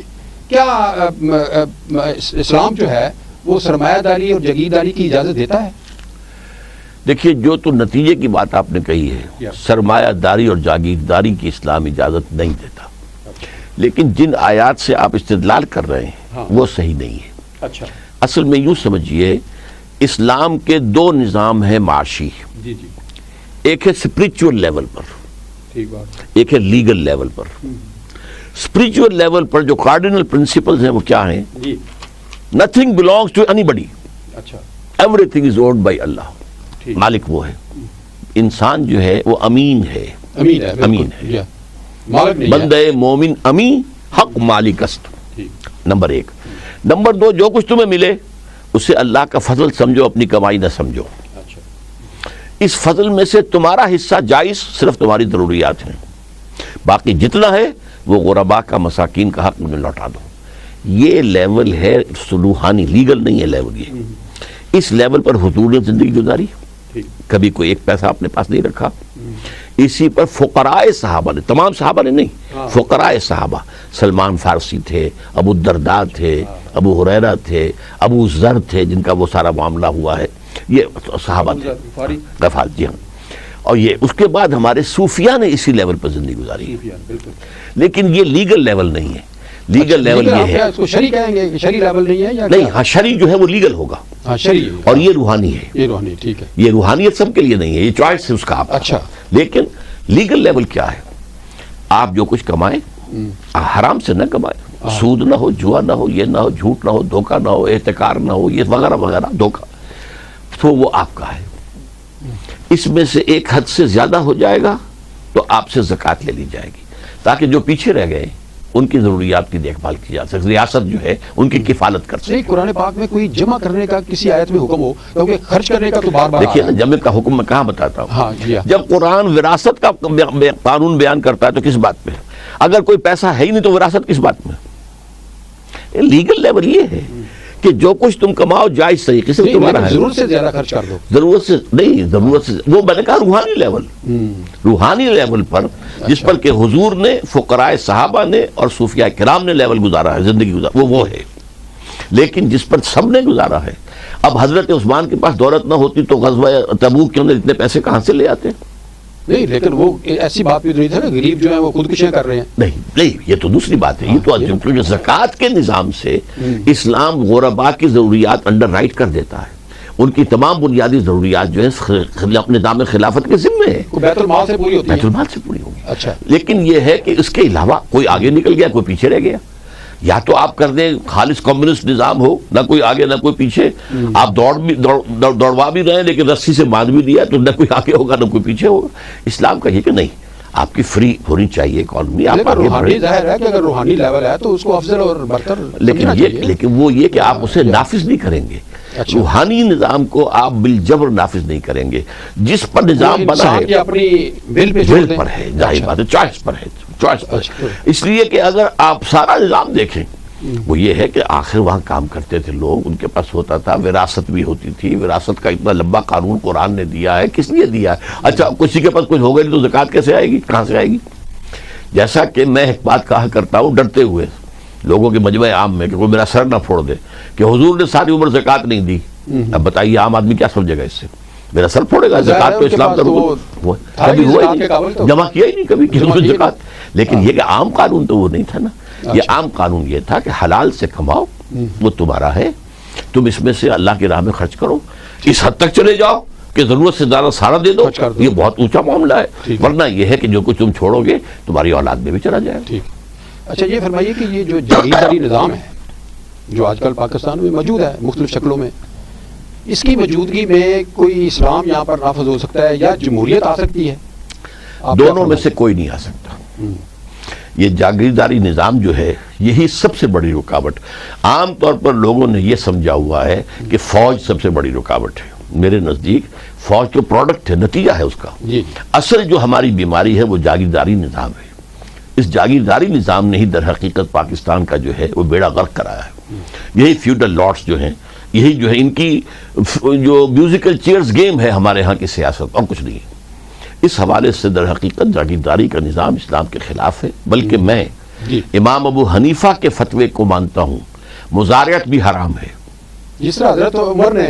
کیا اسلام جو ہے وہ سرمایہ داری اور جاگیرداری کی اجازت دیتا ہے؟ دیکھیے، جو تو نتیجے کی بات آپ نے کہی ہے، سرمایہ داری اور جاگیرداری کی اسلام اجازت نہیں دیتا، لیکن جن آیات سے آپ استدلال کر رہے ہیں وہ صحیح نہیں ہے. اچھا، اصل میں یوں سمجھیے، اسلام کے دو نظام ہیں معاشی. جی جی، ایک ہے اسپرچول لیول پر، ٹھیک بات، ایک ہے لیگل لیول پر. اسپرچول لیول پر جو کارڈینل پرنسپلز ہیں وہ کیا ہیں؟ جی، nothing belongs to anybody, اچھا، everything is owned by اللہ. مالک وہ ہے، انسان جو ہے وہ امین ہے، امین ہے، بندہ مومن امین حق مالک است. نمبر ایک. نمبر دو، جو کچھ تمہیں ملے اسے اللہ کا فضل سمجھو، اپنی کمائی نہ سمجھو. اس فضل میں سے تمہارا حصہ جائز صرف تمہاری ضروریات ہیں، باقی جتنا ہے وہ غرباء کا مساکین کا حق مجھے لوٹا دو. یہ لیول ہے روحانی، لیگل نہیں ہے لیول. یہ اس لیول پر حضور نے زندگی گزاری، کبھی کوئی ایک پیسہ اپنے پاس نہیں رکھا. اسی پر فقراء صحابہ نے، تمام صحابہ نے نہیں، فقراء صحابہ، سلمان فارسی تھے، ابو الدرداء تھے، ابو ہریرہ تھے، ابو ذر تھے جن کا وہ سارا معاملہ ہوا ہے، یہ صحابہ تھے، غفار. جی ہاں. اور یہ اس کے بعد ہمارے صوفیاء نے اسی لیول پر زندگی گزاری، لیکن یہ لیگل لیول نہیں ہے. لیگل لیول یہ ہے، اس کو شرعی کہیں گے کہ شرعی لیول نہیں ہے یا نہیں؟ ہاں، شرعی جو ہے وہ لیگل ہوگا، اور یہ روحانی ہے. یہ روحانی، ٹھیک ہے. یہ روحانیت سب کے لیے نہیں ہے، یہ چوائس ہے اس کا آپ. اچھا، لیکن لیگل لیول کیا ہے؟ آپ جو کچھ کمائیں حرام سے نہ کمائیں، سود نہ ہو، جوا نہ ہو، یہ نہ ہو، جھوٹ نہ ہو، دھوکہ نہ ہو، احتکار نہ ہو، یہ وغیرہ وغیرہ دھوکہ، تو وہ آپ کا ہے. اس میں سے ایک حد سے زیادہ ہو جائے گا تو آپ سے زکوٰۃ لے لی جائے گی، تاکہ جو پیچھے رہ گئے ان کی ضروریات کی دیکھ بھال کی جا سکے، ریاست جو ہے ان کی کفالت کر سکے. قرآن پاک میں کوئی جمع کرنے کا کسی آیت میں حکم ہو؟ کیونکہ خرچ کرنے کا تو بار بار دیکھیے نا، جمع کا حکم میں کہاں بتاتا ہوں. جب قرآن وراثت کا قانون بیان کرتا ہے تو کس بات پہ؟ اگر کوئی پیسہ ہے ہی نہیں تو وراثت کس بات میں؟ لیگل لیول یہ ہے کہ جو کچھ تم کماؤ جائز طریقے سے تمہارا ہے، ضرورت سے زیادہ خرچ کر دو. ضرورت سے نہیں، ضرورت سے، وہ میں نے کہا روحانی لیول، روحانی لیول پر جس پر کہ حضور نے، فقراء صحابہ نے اور صوفیاء کرام نے لیول گزارا ہے، زندگی گزارا، وہ ہے. لیکن جس پر سب نے گزارا ہے، اب حضرت عثمان کے پاس دولت نہ ہوتی تو غزوہ تبوک کے اندر اتنے پیسے کہاں سے لے آتے؟ نہیں، لیکن وہ ایسی بات بھی نہیں تھا نا، غریب جو ہیں وہ خودکشیاں کر رہے ہیں. نہیں، یہ تو دوسری بات ہے. یہ تو کیونکہ زکوٰۃ کے نظام سے اسلام غرباء کی ضروریات انڈر رائٹ کر دیتا ہے. ان کی تمام بنیادی ضروریات جو ہے نظام خلافت کے ذمے ہے، بیت المال سے پوری ہوتی ہے، بیت المال سے پوری ہوگی. اچھا، لیکن یہ ہے کہ اس کے علاوہ کوئی آگے نکل گیا، کوئی پیچھے رہ گیا. یا تو آپ کر دیں خالص کمیونسٹ نظام ہو، نہ کوئی آگے نہ کوئی پیچھے، آپ دوڑوا بھی رہے ہیں لیکن رسی سے باندھ بھی دیا تو نہ کوئی آگے ہوگا نہ کوئی پیچھے ہوگا. اسلام کا یہ کہ نہیں، آپ کی فری ہونی چاہیے اکانومی. آپ روحانی ظاہر ہے کہ اگر روحانی لیول ہے تو اس کو افضل اور برتر، لیکن وہ یہ کہ آپ اسے نافذ نہیں کریں گے. روحانی نظام کو آپ بالجبر نافذ نہیں کریں گے. جس پر نظام بنا ہے اپنی ول پر ہے، ظاہر بات ہے، چوائس پر ہے، چوائس پر. اس لیے کہ اگر آپ سارا نظام دیکھیں وہ یہ ہے کہ آخر وہاں کام کرتے تھے لوگ، ان کے پاس ہوتا تھا، وراثت بھی ہوتی تھی. وراثت کا اتنا لمبا قانون قرآن نے دیا ہے، کس لیے دیا ہے؟ اچھا، کسی کے پاس کچھ ہوگا نہیں تو زکوٰۃ کیسے آئے گی، کہاں سے آئے گی؟ جیسا کہ میں ایک بات کہا کرتا ہوں ڈرتے ہوئے لوگوں کے مجمع عام میں کہ کوئی میرا سر نہ پھوڑ دے کہ حضور نے ساری عمر زکوٰۃ نہیں دی، اب بتائیے عام آدمی کیا سمجھے گا اس سے؟ میرا سر پھوڑے گا، زکوٰۃ تو اسلام کا کبھی ہوا ہی نہیں، جمع کیا ہی نہیں کبھی کسی نے زکوٰۃ۔ لیکن یہ کہ عام قانون تو وہ نہیں تھا نا، یہ عام قانون یہ تھا کہ حلال سے کماؤ، وہ تمہارا ہے، تم اس میں سے اللہ کی راہ میں خرچ کرو، اس حد تک چلے جاؤ کہ ضرورت سے زیادہ سارا دے دو، یہ بہت اونچا معاملہ ہے، ورنہ یہ ہے کہ جو کچھ تم چھوڑو گے تمہاری اولاد میں بھی چلا جائے گا۔ اچھا یہ فرمائیے کہ یہ جو جاگیرداری نظام ہے جو آج کل پاکستان میں موجود ہے مختلف شکلوں میں، اس کی موجودگی میں کوئی اسلام یہاں پر نافذ ہو سکتا ہے یا جمہوریت آ سکتی ہے؟ دونوں میں سے کوئی نہیں آ سکتا۔ یہ جاگیرداری نظام جو ہے یہی سب سے بڑی رکاوٹ، عام طور پر لوگوں نے یہ سمجھا ہوا ہے کہ فوج سب سے بڑی رکاوٹ ہے۔ میرے نزدیک فوج جو پروڈکٹ ہے، نتیجہ ہے اس کا، اصل جو ہماری بیماری ہے وہ جاگیرداری نظام ہے۔ اس جاگیرداری نظام نے ہی در حقیقت پاکستان کا جو ہے وہ بیڑا غرق کرایا ہے۔ یہی فیوڈل لارڈز جو ہیں، یہی جو ہے ان کی جو میوزیکل چیئرز گیم ہے ہمارے ہاں کی سیاست، اور کچھ نہیں ہے۔ اس حوالے سے در حقیقت جاگیرداری کا نظام اسلام کے خلاف ہے، بلکہ میں امام ابو حنیفہ کے فتوے کو مانتا ہوں، مزارعت بھی حرام ہے۔ جس طرح حضرت عمر نے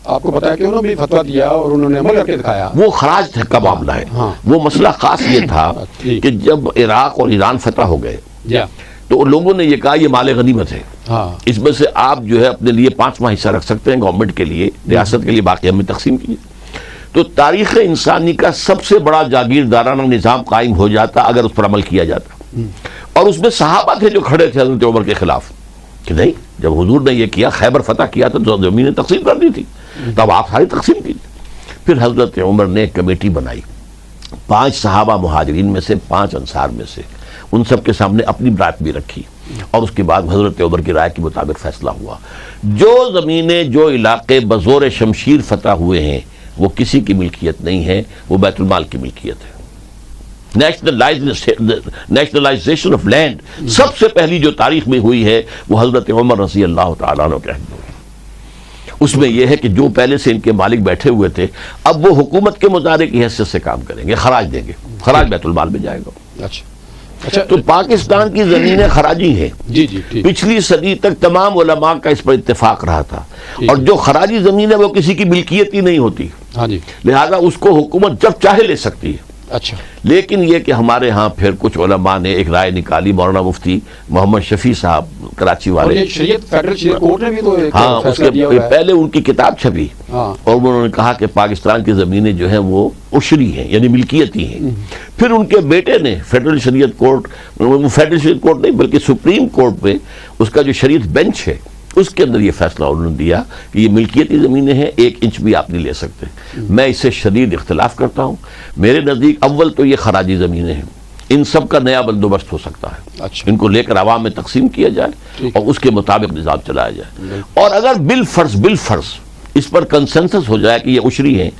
آپ کو بتایا کہ انہوں نے بھی فتویٰ دیا اور انہوں نے عمل کر کے دکھایا، وہ خراج کا معاملہ ہے۔ وہ مسئلہ خاص یہ تھا کہ جب عراق اور ایران فتح ہو گئے تو لوگوں نے یہ کہا یہ مال غنیمت ہے، اس میں سے آپ جو ہے اپنے لیے 5واں حصہ رکھ سکتے ہیں، گورنمنٹ کے لیے، ریاست کے لیے، باقی ہمیں تقسیم کیجیے۔ تو تاریخ انسانی کا سب سے بڑا جاگیردارانہ نظام قائم ہو جاتا اگر اس پر عمل کیا جاتا، اور اس میں صحابہ تھے جو کھڑے تھے حضرت عمر کے خلاف کہ نہیں، جب حضور نے یہ کیا، خیبر فتح کیا تو زمینیں تقسیم کر دی تھی، تب آپ ساری تقسیم کیجیے۔ پھر حضرت عمر نے ایک کمیٹی بنائی، 5 صحابہ مہاجرین میں سے، 5 انصار میں سے، ان سب کے سامنے اپنی برات بھی رکھی، اور اس کے بعد حضرت عمر کی رائے کے مطابق فیصلہ ہوا، جو زمینیں، جو علاقے بزور شمشیر فتح ہوئے ہیں وہ کسی کی ملکیت نہیں ہے، وہ بیت المال کی ملکیت ہے۔ نیشنلائزیشن آف لینڈ سب سے پہلی جو تاریخ میں ہوئی ہے وہ حضرت عمر رضی اللہ تعالیٰ عنہ کے عہد میں ہوئی۔ اس میں یہ ہے کہ جو پہلے سے ان کے مالک بیٹھے ہوئے تھے اب وہ حکومت کے مظاہرے کی حیثیت سے کام کریں گے، خراج دیں گے، خراج بیت المال میں جائے گا۔ تو پاکستان کی زمینیں خراجی ہیں، پچھلی صدی تک تمام علماء کا اس پر اتفاق رہا تھا، اور جو خراجی زمین ہے وہ کسی کی ملکیت ہی نہیں ہوتی، لہذا اس کو حکومت جب چاہے لے سکتی ہے۔ اچھا، لیکن یہ کہ ہمارے ہاں پھر کچھ علماء نے ایک رائے نکالی، مولانا مفتی محمد شفیع صاحب کراچی والے، فیڈرل شریعت کورٹ نے بھی تو ہاں اس کے پہلے ان کی کتاب چھپی، اور انہوں نے کہا کہ پاکستان کی زمینیں جو ہیں وہ عشری ہیں، یعنی ملکیتی ہیں۔ پھر ان کے بیٹے نے فیڈرل شریعت کورٹ، فیڈرل شریعت کورٹ نہیں بلکہ سپریم کورٹ میں اس کا جو شریعت بینچ ہے اس کے اندر یہ فیصلہ انہوں نے دیا کہ یہ ملکیتی زمینیں ہیں، 1 انچ بھی آپ نہیں لے سکتے۔ میں اس سے شدید اختلاف کرتا ہوں، میرے نزدیک اول تو یہ خراجی زمینیں ہیں، ان سب کا نیا بندوبست ہو سکتا ہے، ان کو لے کر عوام میں تقسیم کیا جائے اور اس کے مطابق نظام چلایا جائے، اور اگر بالفرض اس پر کنسنسس ہو جائے کہ یہ عشری ہیں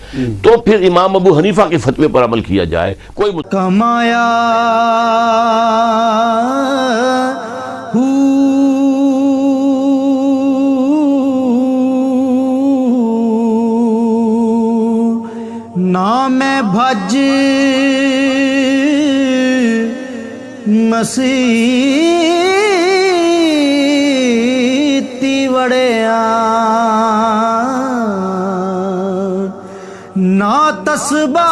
تو پھر امام ابو حنیفہ کے فتوے پر عمل کیا جائے۔ کوئی کمایا نام بھج مسیتی وڑیا نا تسبا